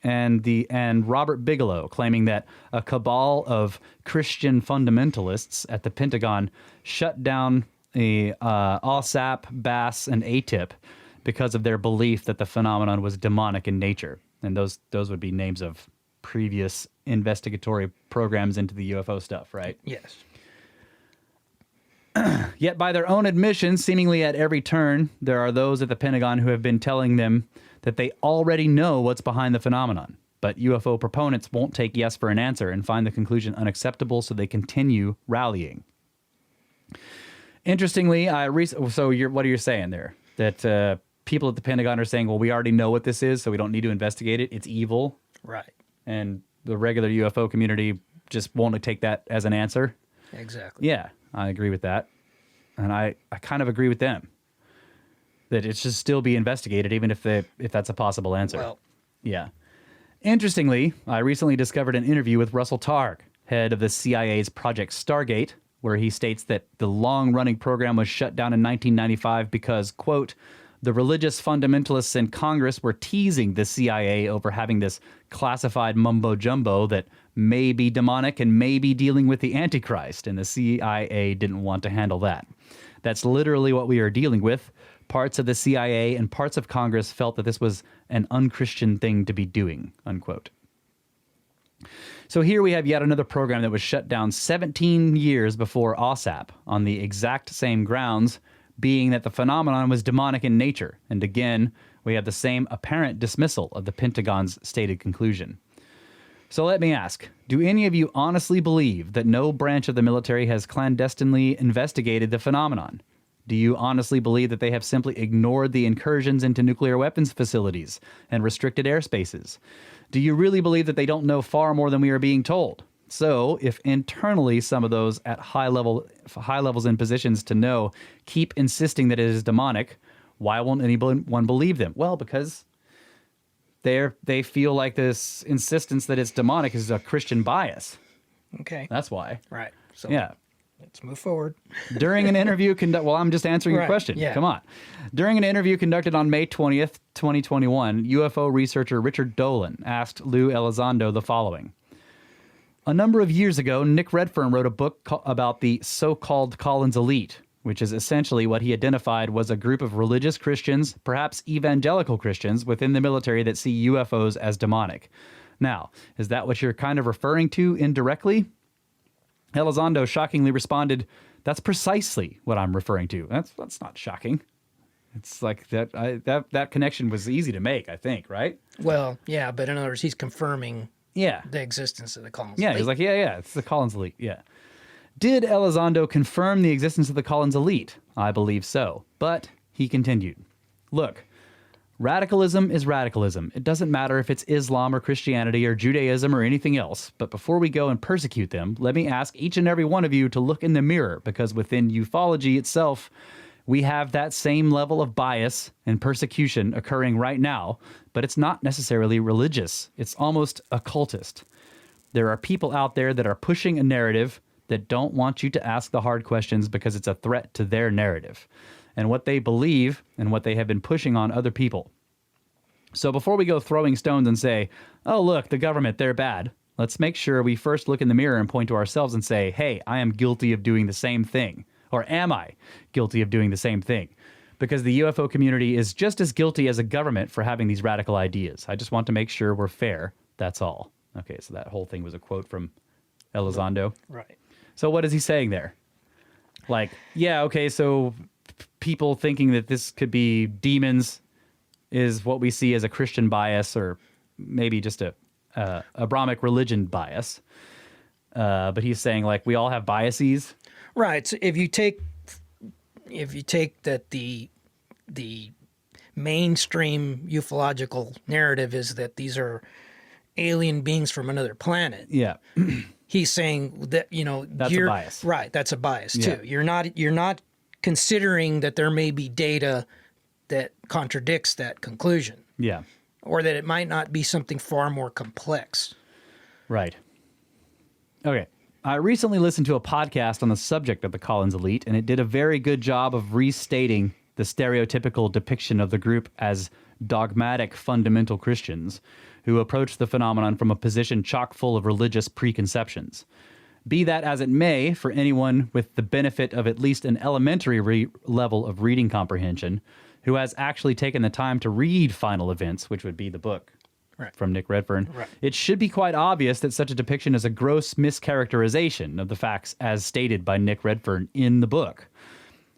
and Robert Bigelow, claiming that a cabal of Christian fundamentalists at the Pentagon shut down OSAP, BAS, and ATIP because of their belief that the phenomenon was demonic in nature. And those would be names of previous investigatory programs into the UFO stuff, right? Yes. Yet by their own admission, seemingly at every turn, there are those at the Pentagon who have been telling them that they already know what's behind the phenomenon. But UFO proponents won't take yes for an answer and find the conclusion unacceptable, so they continue rallying. Interestingly, what are you saying there? That people at the Pentagon are saying, well, we already know what this is, so we don't need to investigate it. It's evil. Right. And the regular UFO community just won't take that as an answer. Exactly. Yeah, I agree with that. And I kind of agree with them. That it should still be investigated, even if that's a possible answer. Well. Yeah. Interestingly, I recently discovered an interview with Russell Targ, head of the CIA's Project Stargate, where he states that the long-running program was shut down in 1995 because, quote, the religious fundamentalists in Congress were teasing the CIA over having this classified mumbo-jumbo that may be demonic and may be dealing with the Antichrist, and the CIA didn't want to handle that. That's literally what we are dealing with. Parts of the CIA and parts of Congress felt that this was an unchristian thing to be doing, unquote. So here we have yet another program that was shut down 17 years before OSAP on the exact same grounds, being that the phenomenon was demonic in nature. And again, we have the same apparent dismissal of the Pentagon's stated conclusion. So let me ask, do any of you honestly believe that no branch of the military has clandestinely investigated the phenomenon? Do you honestly believe that they have simply ignored the incursions into nuclear weapons facilities and restricted airspaces? Do you really believe that they don't know far more than we are being told? So, if internally some of those at high levels in positions to know keep insisting that it is demonic, why won't anyone believe them? Well, because they feel like this insistence that it's demonic is a Christian bias. Okay. That's why. Right. So Yeah. let's move forward. During an interview well, I'm just answering your question. Yeah. Come on. During an interview conducted on May 20th, 2021, UFO researcher Richard Dolan asked Lou Elizondo the following. A number of years ago, Nick Redfern wrote a book about the so-called Collins elite, which is essentially what he identified was a group of religious Christians, perhaps evangelical Christians, within the military that see UFOs as demonic. Now, is that what you're kind of referring to indirectly? Elizondo shockingly responded, that's precisely what I'm referring to. That's not shocking. It's like that connection was easy to make, I think, right? Well, yeah, but in other words, he's confirming Yeah. the existence of the Collins Yeah, elite. he's like, yeah, it's the Collins elite, yeah. Did Elizondo confirm the existence of the Collins elite? I believe so. But he continued, look, radicalism is radicalism. It doesn't matter if it's Islam or Christianity or Judaism or anything else. But before we go and persecute them, let me ask each and every one of you to look in the mirror, because within ufology itself, we have that same level of bias and persecution occurring right now, but it's not necessarily religious. It's almost occultist. There are people out there that are pushing a narrative that don't want you to ask the hard questions because it's a threat to their narrative and what they believe and what they have been pushing on other people. So before we go throwing stones and say, oh, look, the government, they're bad, let's make sure we first look in the mirror and point to ourselves and say, hey, I am guilty of doing the same thing. Or am I guilty of doing the same thing? Because the UFO community is just as guilty as a government for having these radical ideas. I just want to make sure we're fair. That's all. Okay, so that whole thing was a quote from Elizondo. Right. So what is he saying there? Like, yeah, okay, so people thinking that this could be demons is what we see as a Christian bias or maybe just a Abrahamic religion bias. But he's saying, like, we all have biases. Right. So if you take that the mainstream ufological narrative is that these are alien beings from another planet. Yeah. He's saying that, That's a bias. Right, that's a bias Yeah. too. You're not considering that there may be data that contradicts that conclusion, Yeah. or that it might not be something far more complex. Right. Okay. I recently listened to a podcast on the subject of the Collins elite, and it did a very good job of restating the stereotypical depiction of the group as dogmatic fundamental Christians who approach the phenomenon from a position chock full of religious preconceptions. Be that as it may, for anyone with the benefit of at least an elementary level of reading comprehension, who has actually taken the time to read Final Events, which would be the book from Nick Redfern, it should be quite obvious that such a depiction is a gross mischaracterization of the facts as stated by Nick Redfern in the book.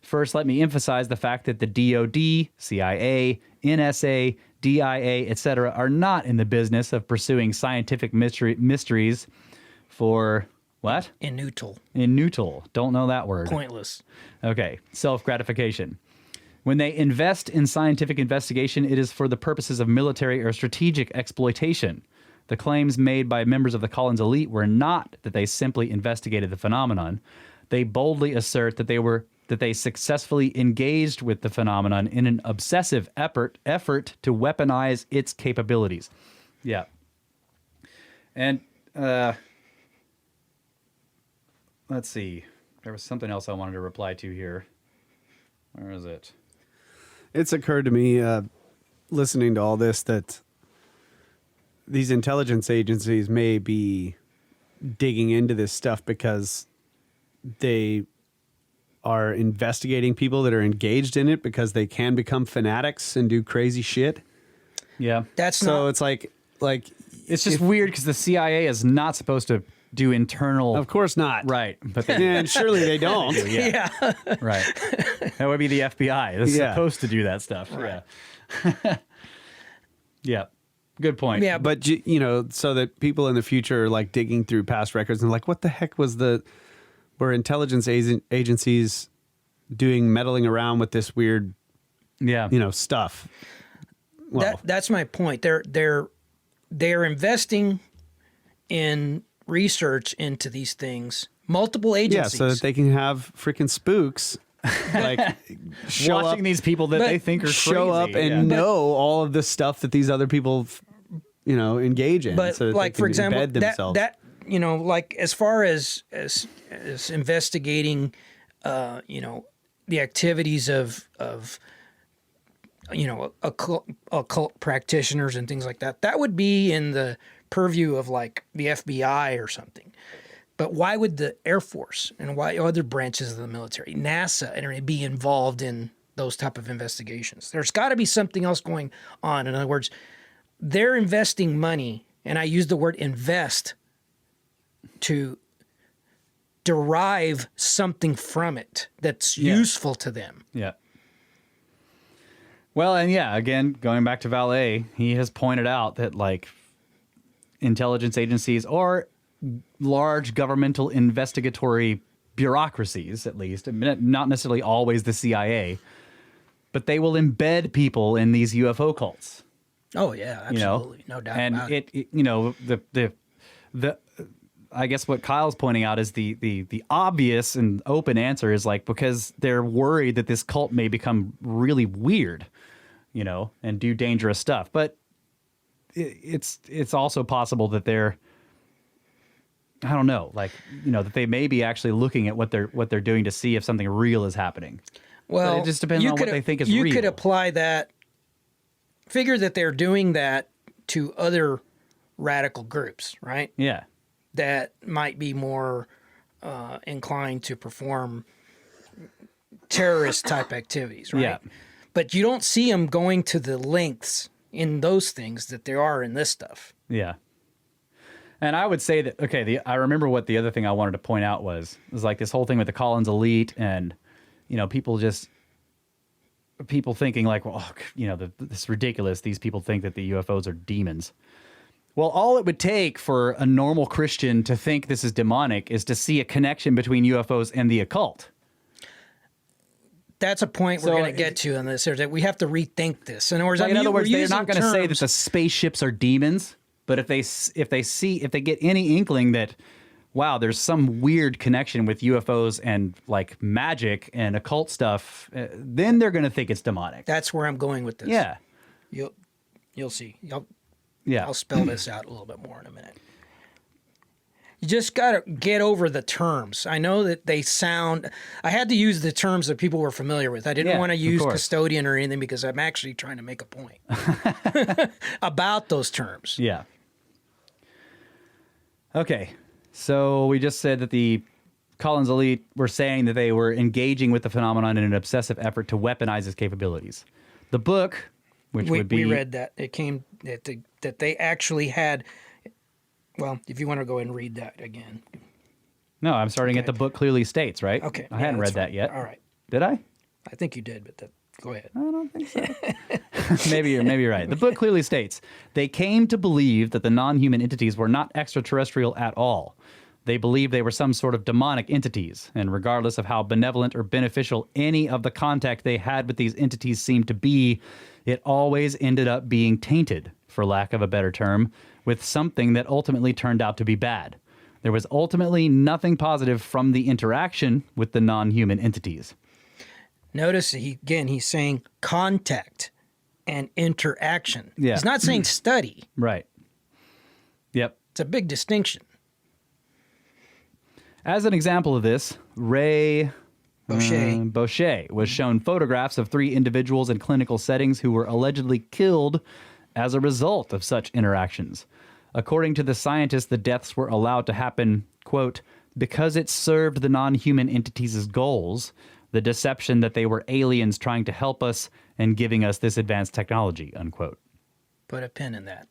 First, let me emphasize the fact that the DoD, CIA, NSA, DIA, etc. are not in the business of pursuing scientific mysteries for what? Inutile. Don't know that word. Pointless. Okay. Self-gratification. When they invest in scientific investigation, it is for the purposes of military or strategic exploitation. The claims made by members of the Collins elite were not that they simply investigated the phenomenon. They boldly assert that they successfully engaged with the phenomenon in an obsessive effort to weaponize its capabilities. Yeah. And let's see. There was something else I wanted to reply to here. Where is it? It's occurred to me, listening to all this, that these intelligence agencies may be digging into this stuff because they are investigating people that are engaged in it because they can become fanatics and do crazy shit. Yeah. That's So not... it's like It's just weird because the CIA is not supposed to do internal. Of course not. Right. But they, And surely they don't. yeah. Right. That would be the FBI. It's Yeah. supposed to do that stuff. Right. Yeah. Yeah. Good point. Yeah, But, so that people in the future are like digging through past records and like, what the heck were intelligence agencies doing, meddling around with this weird, Yeah. stuff? Well, that's my point. They're investing in research into these things. Multiple agencies. yeah, so that they can have freaking spooks like show Watching up, these people that but they think are show up crazy. and Yeah. know all of this stuff that these other people, engage in. But so that like they for can example, embed themselves. that like as far as investigating, the activities of occult practitioners and things like that, that would be in the purview of like the FBI or something. But why would the Air Force and why other branches of the military, NASA, and be involved in those type of investigations? There's got to be something else going on. In other words, they're investing money, and I use the word invest to derive something from it that's useful to them. Yeah. Well, and yeah, again, going back to Valet, he has pointed out that like intelligence agencies or large governmental investigatory bureaucracies, at least, not necessarily always the CIA, but they will embed people in these UFO cults. Oh yeah, absolutely, no doubt and about it. the I guess what Kyle's pointing out is the obvious and open answer is like because they're worried that this cult may become really weird, and do dangerous stuff. But it's also possible that they're, I don't know, like that they may be actually looking at what they're doing to see if something real is happening. Well, but it just depends on what they think is you real. could apply that. Figure that they're doing that to other radical groups, right? Yeah. That might be more inclined to perform terrorist type activities, right? Yeah. But you don't see them going to the lengths in those things that there are in this stuff. Yeah. And I would say that, okay, I remember what the other thing I wanted to point out was like this whole thing with the Collins elite and, people thinking like, well, this is ridiculous. These people think that the UFOs are demons. Well, all it would take for a normal Christian to think this is demonic is to see a connection between UFOs and the occult. That's a point we're going to get to in this. Is that we have to rethink this. In other words, In other words, they're not going to say that the spaceships are demons, but if they get any inkling that, wow, there's some weird connection with UFOs and like magic and occult stuff, then they're going to think it's demonic. That's where I'm going with this. Yeah. You'll see. Yeah. I'll spell this out a little bit more in a minute. You just got to get over the terms. I know that they sound... I had to use the terms that people were familiar with. I didn't want to use custodian or anything because I'm actually trying to make a point about those terms. Yeah. Okay. So we just said that the Collins elite were saying that they were engaging with the phenomenon in an obsessive effort to weaponize its capabilities. The book, which would be... We read that. It came... That they actually had... Well, if you want to go ahead and read that again. No, I'm starting at the book clearly states, right? Okay. I hadn't read that yet. All right. Did I? I think you did, but go ahead. I don't think so. maybe you're right. The book clearly states, they came to believe that the non-human entities were not extraterrestrial at all. They believed they were some sort of demonic entities, and regardless of how benevolent or beneficial any of the contact they had with these entities seemed to be, it always ended up being tainted, for lack of a better term, with something that ultimately turned out to be bad. There was ultimately nothing positive from the interaction with the non-human entities. Notice he's saying contact and interaction. Yeah. He's not saying study. Right. Yep. It's a big distinction. As an example of this, Ray Boucher was shown photographs of 3 individuals in clinical settings who were allegedly killed as a result of such interactions. According to the scientists, the deaths were allowed to happen, quote, because it served the non-human entities' goals, the deception that they were aliens trying to help us and giving us this advanced technology, unquote. Put a pin in that.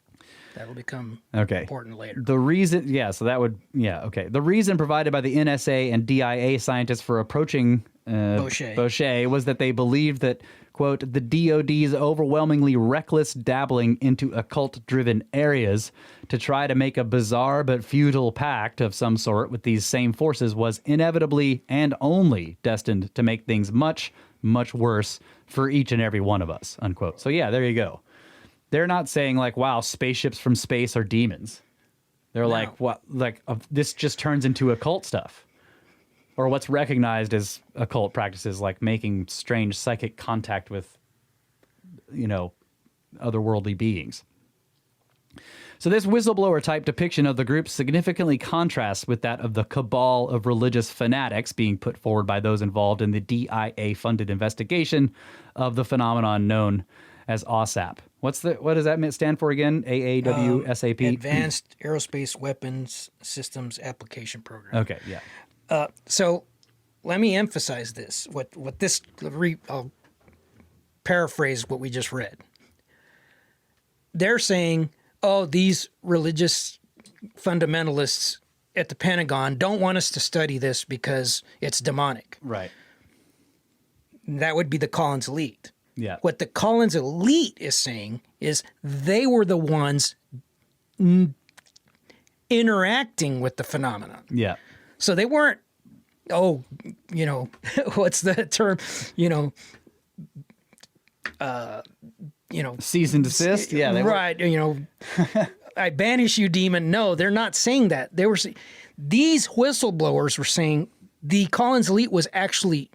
That'll become Okay. important later. The reason, The reason provided by the NSA and DIA scientists for approaching Boucher was that they believed that, quote, the DOD's overwhelmingly reckless dabbling into occult-driven areas to try to make a bizarre but futile pact of some sort with these same forces was inevitably and only destined to make things much, much worse for each and every one of us, unquote. So yeah, there you go. They're not saying like, wow, spaceships from space are demons. They're like, what? Like this just turns into occult stuff, or what's recognized as occult practices, like making strange psychic contact with, otherworldly beings. So this whistleblower type depiction of the group significantly contrasts with that of the cabal of religious fanatics being put forward by those involved in the DIA-funded investigation of the phenomenon known as OSAP. What does that stand for again? AAWSAP? Advanced Aerospace Weapons Systems Application Program. Okay, yeah. So let me emphasize this. I'll paraphrase what we just read. They're saying, oh, these religious fundamentalists at the Pentagon don't want us to study this because it's demonic. Right. That would be the Collins elite. Yeah. What the Collins elite is saying is they were the ones interacting with the phenomenon. Yeah. So they weren't, what's the term? Cease and desist? Yeah. They right. I banish you, demon. No, they're not saying that. These whistleblowers were saying the Collins elite was actually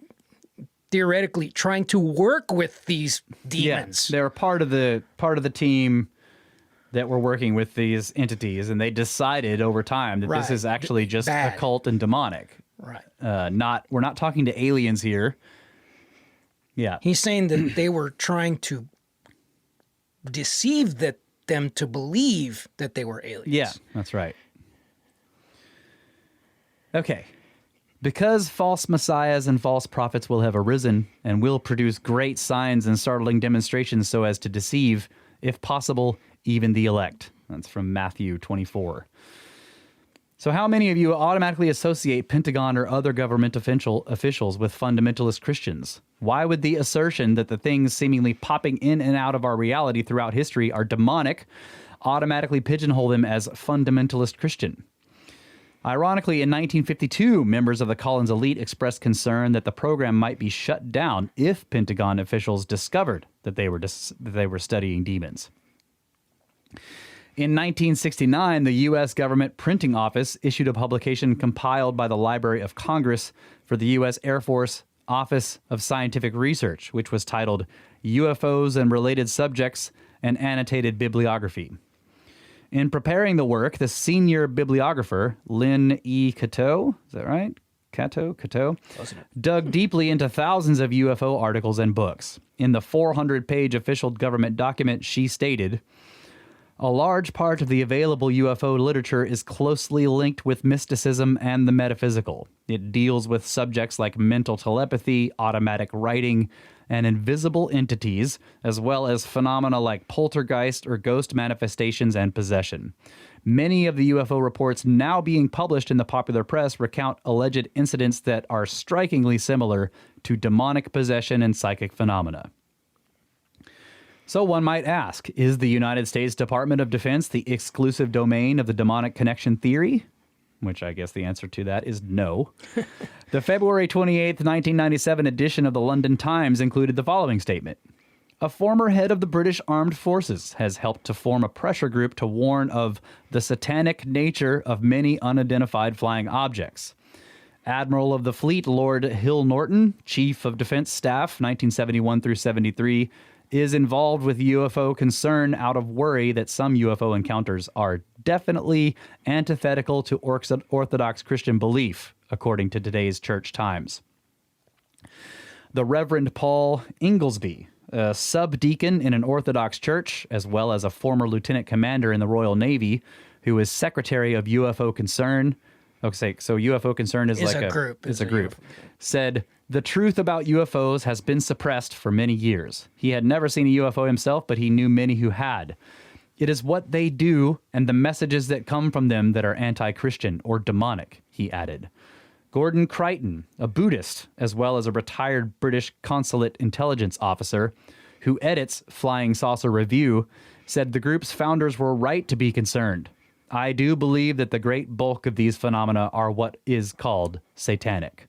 theoretically trying to work with these demons. Yeah, they were part of the team that were working with these entities, and they decided over time that this is actually just occult and demonic. Right. We're not talking to aliens here. Yeah. He's saying that they were trying to deceive them to believe that they were aliens. Yeah, that's right. Okay. Because false messiahs and false prophets will have arisen and will produce great signs and startling demonstrations so as to deceive, if possible, even the elect. That's from Matthew 24. So how many of you automatically associate Pentagon or other government officials with fundamentalist Christians? Why would the assertion that the things seemingly popping in and out of our reality throughout history are demonic automatically pigeonhole them as fundamentalist Christian? Ironically, in 1952, members of the Collins elite expressed concern that the program might be shut down if Pentagon officials discovered that they were studying demons. In 1969, the U.S. government printing office issued a publication compiled by the Library of Congress for the U.S. Air Force Office of Scientific Research, which was titled UFOs and Related Subjects, an Annotated Bibliography. In preparing the work, the senior bibliographer, Lynn E. Cateau, is that right? Cateau, dug deeply into thousands of UFO articles and books. In the 400-page official government document, she stated, a large part of the available UFO literature is closely linked with mysticism and the metaphysical. It deals with subjects like mental telepathy, automatic writing, and invisible entities, as well as phenomena like poltergeist or ghost manifestations and possession. Many of the UFO reports now being published in the popular press recount alleged incidents that are strikingly similar to demonic possession and psychic phenomena. So one might ask, is the United States Department of Defense the exclusive domain of the demonic connection theory? Which I guess the answer to that is no. The February 28, 1997 edition of the London Times included the following statement. A former head of the British Armed Forces has helped to form a pressure group to warn of the satanic nature of many unidentified flying objects. Admiral of the Fleet Lord Hill Norton, Chief of Defense Staff, 1971 through 73, is involved with UFO concern out of worry that some UFO encounters are definitely antithetical to Orthodox Christian belief, according to today's Church Times. The Reverend Paul Inglesby, a subdeacon in an Orthodox church, as well as a former lieutenant commander in the Royal Navy, who is secretary of UFO Concern. Okay, so UFO Concern is like a group. It's a group. Said, the truth about UFOs has been suppressed for many years. He had never seen a UFO himself, but he knew many who had. It is what they do and the messages that come from them that are anti-Christian or demonic, he added. Gordon Crichton, a Buddhist, as well as a retired British consulate intelligence officer who edits Flying Saucer Review, said the group's founders were right to be concerned. I do believe that the great bulk of these phenomena are what is called satanic.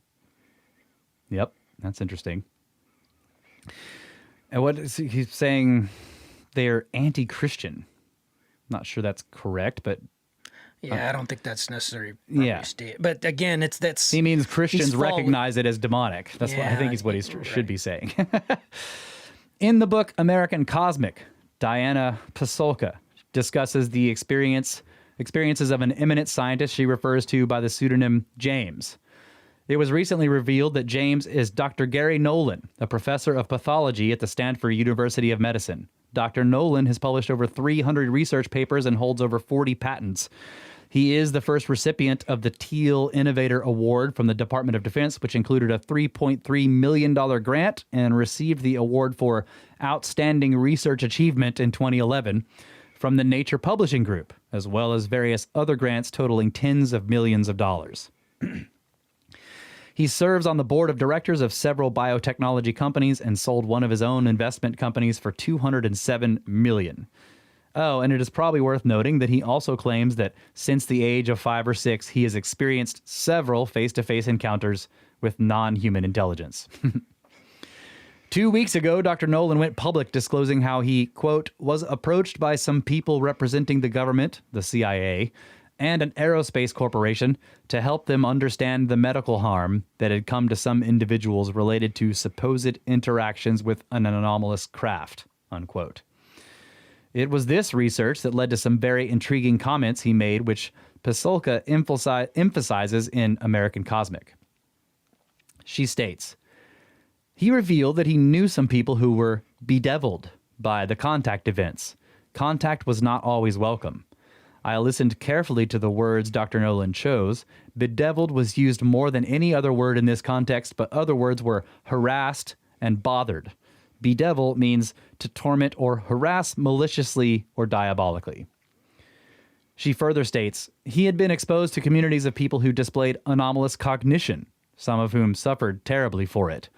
Yep, that's interesting. And what is he's saying? They're anti-Christian. Not sure that's correct, but yeah, I don't think that's necessary. Yeah. But again, that's he means Christians recognize it as demonic. That's what I think is what he right. should be saying. In the book American Cosmic, Diana Pasolka discusses the experiences of an eminent scientist she refers to by the pseudonym James. It was recently revealed that James is Dr. Gary Nolan, a professor of pathology at the Stanford University of Medicine. Dr. Nolan has published over 300 research papers and holds over 40 patents. He is the first recipient of the Teal Innovator Award from the Department of Defense, which included a $3.3 million grant, and received the award for Outstanding Research Achievement in 2011 from the Nature Publishing Group, as well as various other grants totaling tens of millions of dollars. He serves on the board of directors of several biotechnology companies and sold one of his own investment companies for $207 million. Oh, and it is probably worth noting that he also claims that since the age of 5 or 6, he has experienced several face-to-face encounters with non-human intelligence. 2 weeks ago, Dr. Nolan went public disclosing how he, quote, was approached by some people representing the government, the CIA, and an aerospace corporation to help them understand the medical harm that had come to some individuals related to supposed interactions with an anomalous craft, unquote. It was this research that led to some very intriguing comments he made, which Pasolka emphasizes in American Cosmic. She states, he revealed that he knew some people who were bedeviled by the contact events. Contact was not always welcome. I listened carefully to the words Dr. Nolan chose. Bedeviled was used more than any other word in this context, but other words were harassed and bothered. Bedevil means to torment or harass maliciously or diabolically. She further states, he had been exposed to communities of people who displayed anomalous cognition, some of whom suffered terribly for it.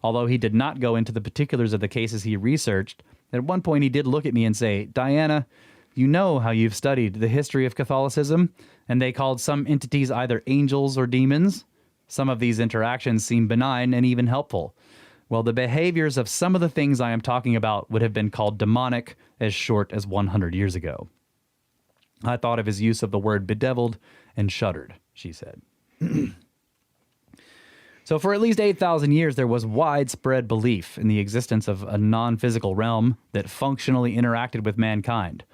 Although he did not go into the particulars of the cases he researched, at one point he did look at me and say, Diana, you know how you've studied the history of Catholicism, and they called some entities either angels or demons. Some of these interactions seem benign and even helpful. Well, the behaviors of some of the things I am talking about would have been called demonic as short as 100 years ago. I thought of his use of the word bedeviled and shuddered, she said. So for at least 8,000 years, there was widespread belief in the existence of a non-physical realm that functionally interacted with mankind.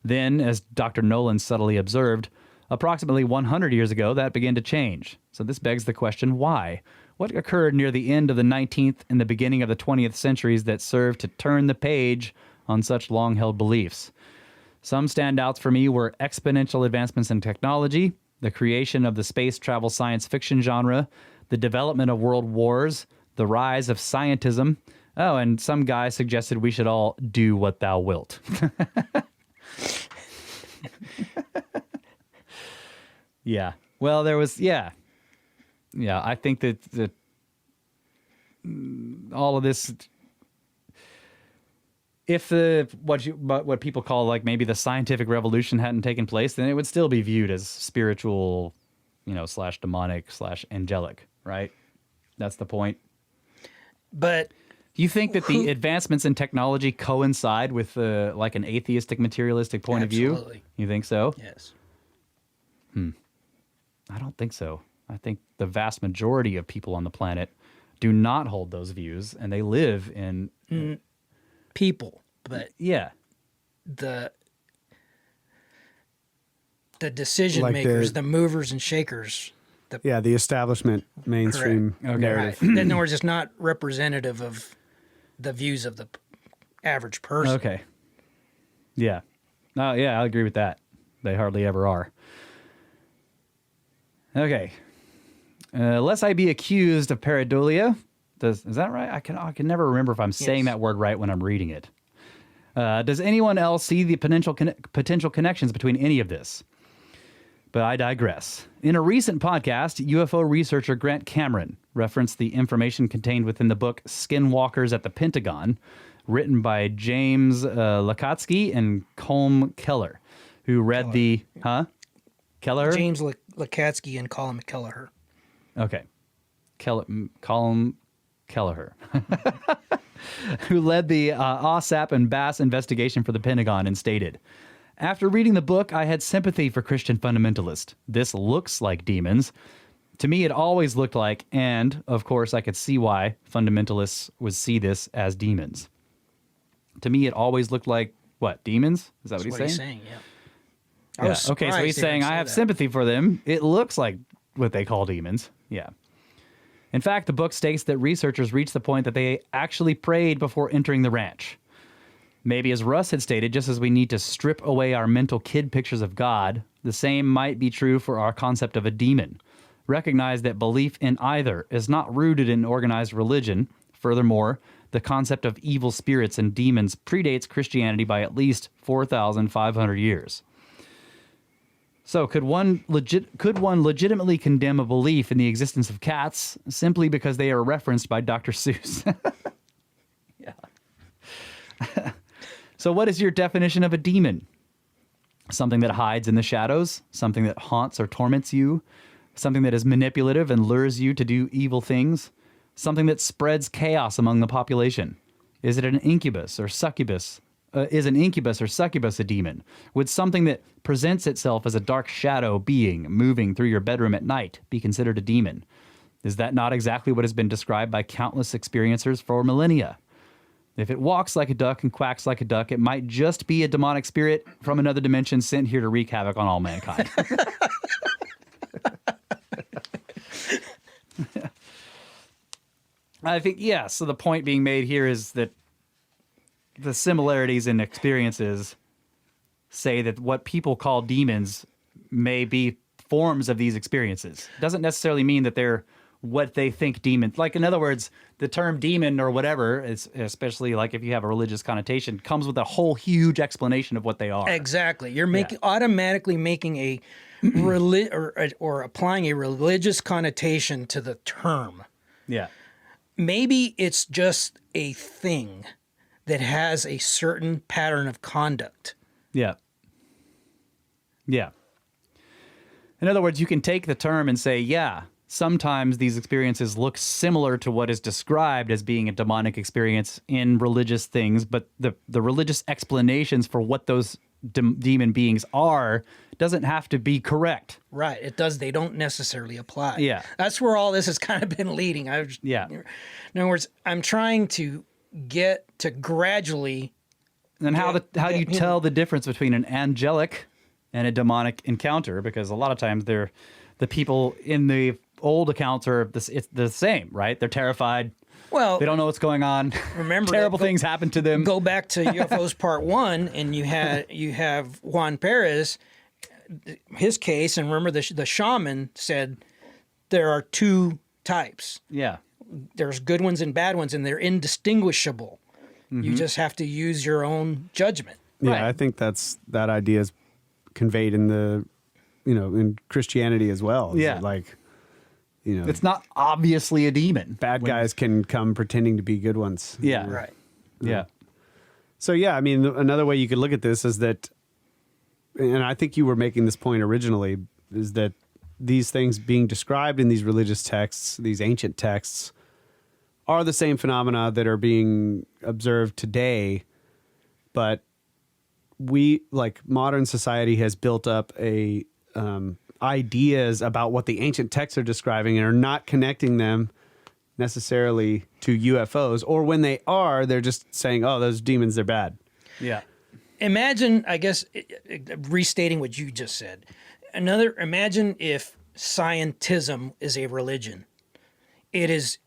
Then, as Dr. Nolan subtly observed, approximately 100 years ago, that began to change. So this begs the question, why? What occurred near the end of the 19th and the beginning of the 20th centuries that served to turn the page on such long-held beliefs? Some standouts for me were exponential advancements in technology, the creation of the space travel science fiction genre, the development of world wars, the rise of scientism. Oh, and some guy suggested we should all do what thou wilt. Yeah. Well, there was, yeah. I think that all of this, if what people call like maybe the scientific revolution hadn't taken place, then it would still be viewed as spiritual, / demonic / angelic, right? That's the point. But you think that the advancements in technology coincide with like an atheistic, materialistic point of view? Absolutely. You think so? Yes. I don't think so. I think the vast majority of people on the planet do not hold those views, and they live in People, but yeah. the decision Like makers, the movers and shakers. The establishment mainstream narrative. Right. In other words, it's not representative of the views of the average person. Okay. Yeah. Yeah, I agree with that. They hardly ever are. Okay. Lest I be accused of pareidolia. Is that right? I can never remember if I'm saying that word right when I'm reading it. Does anyone else see the potential connections between any of this? But I digress. In a recent podcast, UFO researcher Grant Cameron referenced the information contained within the book Skinwalkers at the Pentagon, written by James Lakatsky and Colm Keller, who read the... Huh? Keller? James Lakatsky and Colm Kelleher. Okay. Colm Kelleher. Who led the OSAP and Bass investigation for the Pentagon and stated, "After reading the book, I had sympathy for Christian fundamentalists. This looks like demons. To me, it always looked like, and, of course, I could see why fundamentalists would see this as demons. To me, it always looked like, what, demons? Is that what he's saying? He's saying, yeah. Yeah. Okay, so he's saying, I have sympathy for them. It looks like what they call demons. Yeah. In fact, the book states that researchers reached the point that they actually prayed before entering the ranch. Maybe as Russ had stated, just as we need to strip away our mental kid pictures of God, the same might be true for our concept of a demon. Recognize that belief in either is not rooted in organized religion. Furthermore, the concept of evil spirits and demons predates Christianity by at least 4,500 years. So could one legitimately condemn a belief in the existence of cats simply because they are referenced by Dr. Seuss? Yeah. So what is your definition of a demon? Something that hides in the shadows, something that haunts or torments you, something that is manipulative and lures you to do evil things, something that spreads chaos among the population. Is it an incubus or succubus? Is an incubus or succubus a demon? Would something that presents itself as a dark shadow being moving through your bedroom at night be considered a demon? Is that not exactly what has been described by countless experiencers for millennia? If it walks like a duck and quacks like a duck, it might just be a demonic spirit from another dimension sent here to wreak havoc on all mankind. I think, yeah, so the point being made here is that the similarities in experiences say that what people call demons may be forms of these experiences. Doesn't necessarily mean that they're what they think demons. Like, in other words, the term demon or whatever, is, especially like if you have a religious connotation, comes with a whole huge explanation of what they are. Exactly. You're automatically making a or applying a religious connotation to the term. Yeah. Maybe it's just a thing that has a certain pattern of conduct. Yeah. Yeah. In other words, you can take the term and say, yeah, sometimes these experiences look similar to what is described as being a demonic experience in religious things, but the religious explanations for what those demon beings are doesn't have to be correct. Right. It does. They don't necessarily apply. Yeah. That's where all this has kind of been leading. Yeah. In other words, I'm trying to get to gradually. And how do you tell the difference between an angelic and a demonic encounter? Because a lot of times the people in the old accounts are it's the same, right? They're terrified. Well, they don't know what's going on. Remember, terrible things happen to them. Go back to UFOs Part 1, and you have Juan Perez, his case, and remember the shaman said there are two types. Yeah. There's good ones and bad ones, and they're indistinguishable. Mm-hmm. You just have to use your own judgment. Yeah, Right. I think that idea is conveyed in in Christianity as well. Yeah. Like, it's not obviously a demon. Bad guys can come pretending to be good ones. Yeah. Right. Yeah. So, yeah, I mean, another way you could look at this is that, and I think you were making this point originally, is that these things being described in these religious texts, these ancient texts, are the same phenomena that are being observed today, but modern society has built up ideas about what the ancient texts are describing and are not connecting them necessarily to UFOs, or when they are, they're just saying, oh, those demons, they're bad. Yeah. Imagine, I guess, restating what you just said. Imagine if scientism is a religion. It is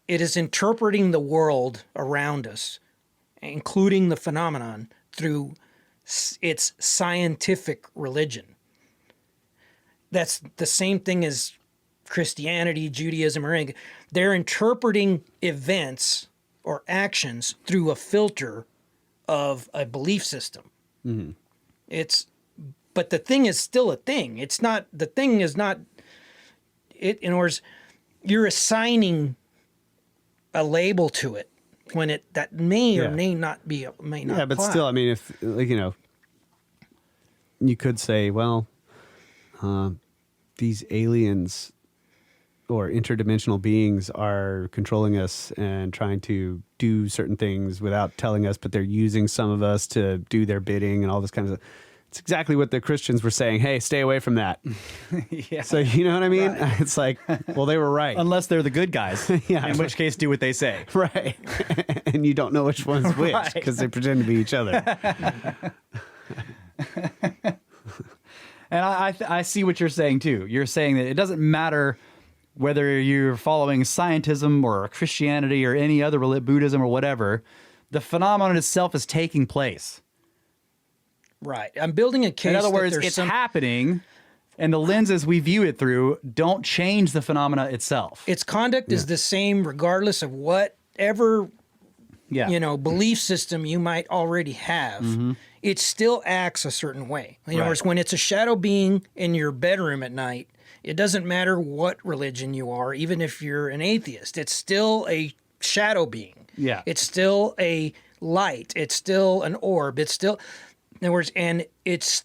interpreting the world around us, including the phenomenon, through its scientific religion. That's the same thing as Christianity, Judaism, or anything. They're interpreting events or actions through a filter of a belief system. But the thing is still a thing. It's not, the thing is not, in other words, you're assigning a label to it when that may or may not be, may not Yeah, but apply. still, I mean, if, like, you know, you could say, well, these aliens or interdimensional beings are controlling us and trying to do certain things without telling us, but they're using some of us to do their bidding and all this kind of stuff. It's exactly what the Christians were saying. Hey, stay away from that. Yeah. So, you know what I mean? Right. It's like, well, they were right. Unless they're the good guys. Yeah. In which case, do what they say. Right. And you don't know which one's which Right. because they pretend to be each other. And I see what you're saying, too. You're saying that it doesn't matter whether you're following scientism or Christianity or any other Buddhism or whatever. The phenomenon itself is taking place. Right. I'm building a case. In other that words, there's it's some, happening, and the lenses we view it through don't change the phenomena itself. its conduct is the same regardless of whatever Yeah. you know, belief system you might already have. It still acts a certain way. In other Right. words, when it's a shadow being in your bedroom at night, it doesn't matter what religion you are, even if you're an atheist. It's still a shadow being. Yeah. It's still a light. It's still an orb. It's still, in other words, and it's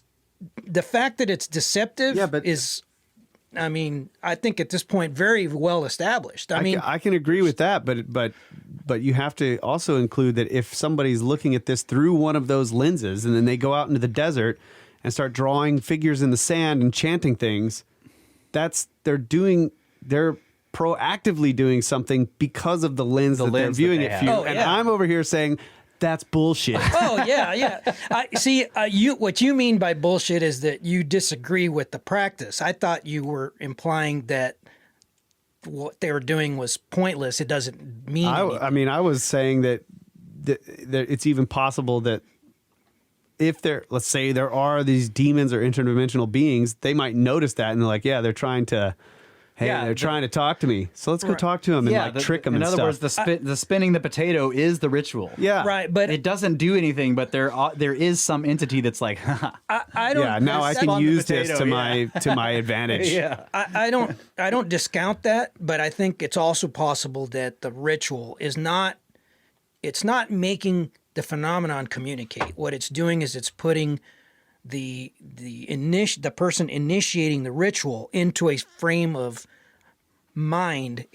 the fact that it's deceptive Yeah, but- is, I mean, I think at this point very well established. I mean, I can agree with that, but you have to also include that if somebody's looking at this through one of those lenses and then they go out into the desert and start drawing figures in the sand and chanting things, they're proactively doing something because of the lens that they're lens that viewing they it have. through. Oh, And yeah. I'm over here saying that's bullshit. Oh yeah. I see. What you mean by bullshit is that you disagree with the practice. I thought you were implying that what they were doing was pointless. It doesn't mean anything. I mean, I was saying that it's even possible that if let's say there are these demons or interdimensional beings, they might notice that and they're like, yeah, they're trying to trying to talk to me. So let's go talk to them and trick them in and other stuff. words, the spinning the potato is the ritual. Yeah. Right, but It doesn't do anything, but there is some entity that's like, I don't. Yeah, now I Step can on the use this potato, to my advantage. yeah. I don't discount that, but I think it's also possible that the ritual is not. It's not making the phenomenon communicate. What it's doing is it's putting the person initiating the ritual into a frame of mind,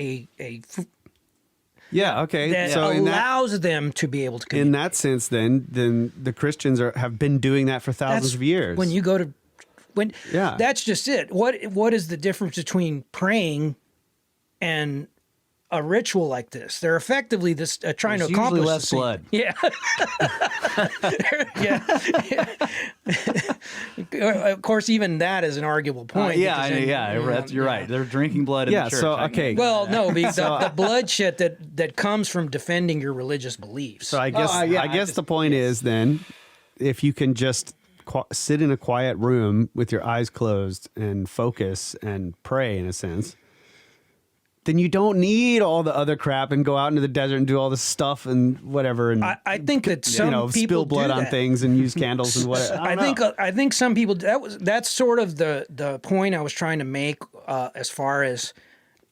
Yeah, okay. that So allows them to be able to communicate. in that sense, then the Christians have been doing that for thousands of years. When you go to, Yeah. that's just it. What is the difference between praying and a ritual like this? They're effectively trying There's to accomplish usually less the same- blood. Yeah. yeah. Of course, even that is an arguable point. because then, you're right. They're drinking blood in Yeah, the church. so, I can- okay. Well, no, because the bloodshed that comes from defending your religious beliefs. So I guess yeah, I guess the point is then, if you can just sit in a quiet room with your eyes closed and focus and pray in a sense, then you don't need all the other crap and go out into the desert and do all this stuff and whatever. And I think that some people spill blood do on that. things and use candles and whatever. I think some people that's sort of the point I was trying to make as far as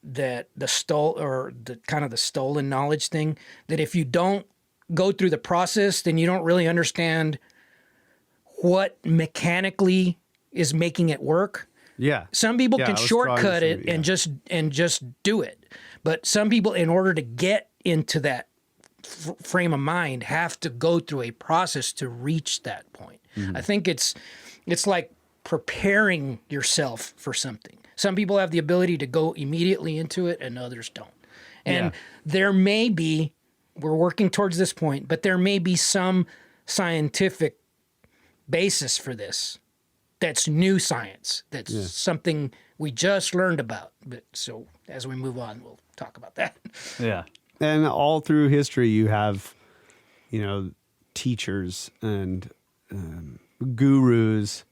that the stolen knowledge thing, that if you don't go through the process, then you don't really understand what mechanically is making it work. Yeah. Some people Yeah, can I was shortcut trying it to- and just do it. But some people, in order to get into that frame of mind, have to go through a process to reach that point. Mm-hmm. I think it's like preparing yourself for something. Some people have the ability to go immediately into it, and others don't. And Yeah. there may be, we're working towards this point, but there may be some scientific basis for this. That's new science. That's something we just learned about. But so as we move on, we'll talk about that. yeah. And all through history, you have, teachers and gurus,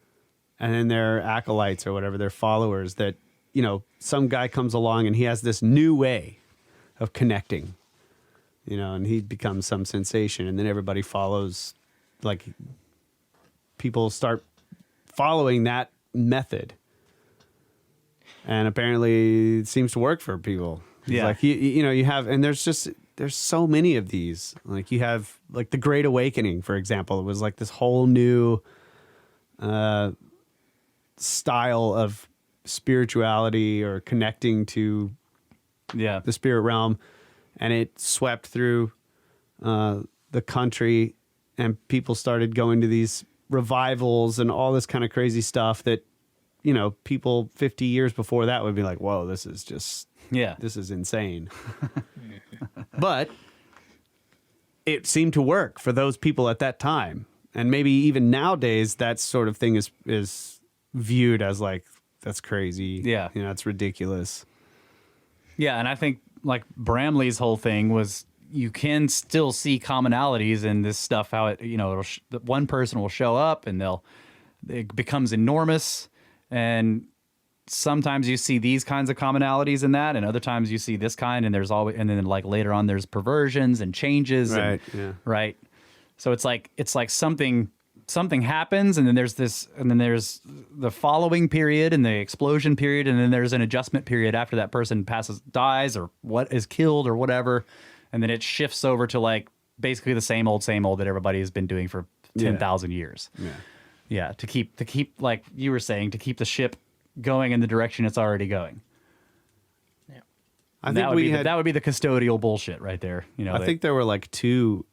and then their acolytes or whatever, their followers that, some guy comes along and he has this new way of connecting, and he becomes some sensation, and then everybody follows like people start following that method, and apparently it seems to work for people. Yeah. Like you know, you have, and there's so many of these. Like you have like the Great Awakening, for example. It was like this whole new style of spirituality or connecting to the spirit realm, and it swept through the country, and people started going to these revivals and all this kind of crazy stuff that, you know, people 50 years before that would be like, whoa, this is just, this is insane. But it seemed to work for those people at that time. And maybe even nowadays, that sort of thing is viewed as like, that's crazy. Yeah. You know, it's ridiculous. Yeah, and I think like Bramley's whole thing was you can still see commonalities in this stuff. How it, you know, one person will show up and it becomes enormous, and sometimes you see these kinds of commonalities in that, and other times you see this kind, and there's always, and then like later on there's perversions and changes, Right. Right. So it's like something happens, and then there's the following period and the explosion period, and then there's an adjustment period after that person dies or what is killed or whatever, and then it shifts over to like basically the same old that everybody has been doing for 10,000 years. Yeah, to keep like you were saying, to keep the ship going in the direction it's already going. Yeah, I think that would be the custodial bullshit right there. You know, I think there were like two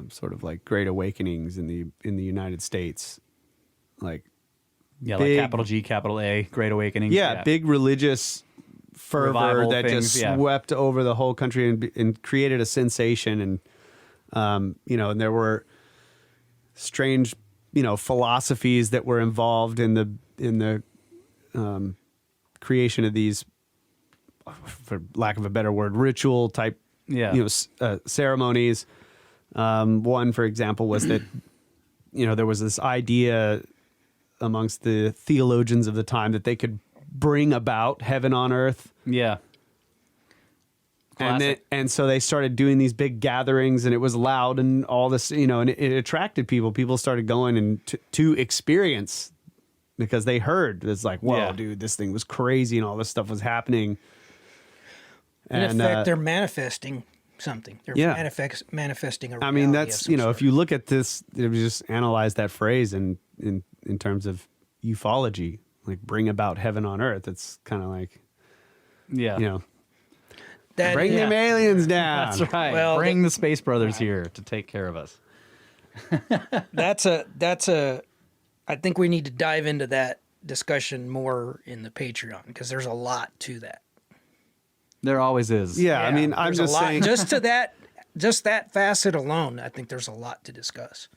sort of like Great Awakenings in the United States, like like big, capital G, capital A, Great Awakening. big religious fervor Revival that things, just swept over the whole country and created a sensation, and you know, and there were strange, you know, philosophies that were involved in the creation of these, for lack of a better word, ritual type, you know, ceremonies. One, for example, was that, you know, there was this idea amongst the theologians of the time that they could bring about heaven on earth. Yeah. And so they started doing these big gatherings, and it was loud and all this, you know, and it attracted people. People started going and to experience, because they heard it's like, whoa, dude, this thing was crazy and all this stuff was happening. In effect, they're manifesting something. They're manifesting a reality. I mean, that's, you know, if you look at this, if you just analyze that phrase in terms of ufology, like bring about heaven on earth, it's kind of like, you know, bring them aliens down. That's right. Well, bring the Space Brothers here to take care of us. That's a. I think we need to dive into that discussion more in the Patreon, because there's a lot to that. There always is. Yeah, I mean, I'm just saying, just that facet alone, I think there's a lot to discuss.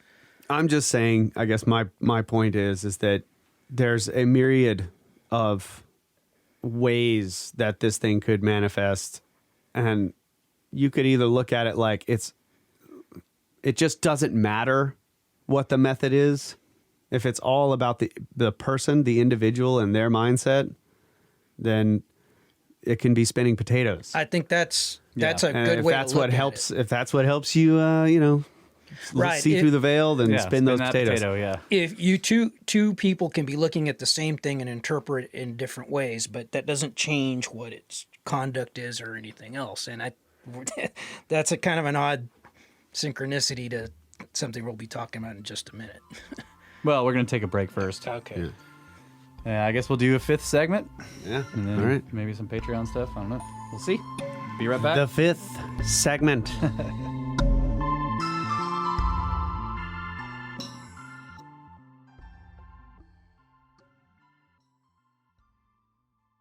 I'm just saying, I guess my point is that there's a myriad of ways that this thing could manifest, and you could either look at it like it just doesn't matter what the method is. If it's all about the person, the individual, and their mindset, then it can be spinning potatoes. I think that's a good if way that's to look what at helps, it. If that's what helps you, you know, see through the veil, then spin those potatoes. If you two people can be looking at the same thing and interpret it in different ways, but that doesn't change what its conduct is or anything else. And that's a kind of an odd synchronicity to something we'll be talking about in just a minute. Well, we're going to take a break first. Okay. I guess we'll do a fifth segment. Yeah. And then all right. maybe some Patreon stuff. I don't know. We'll see. Be right back. The fifth segment.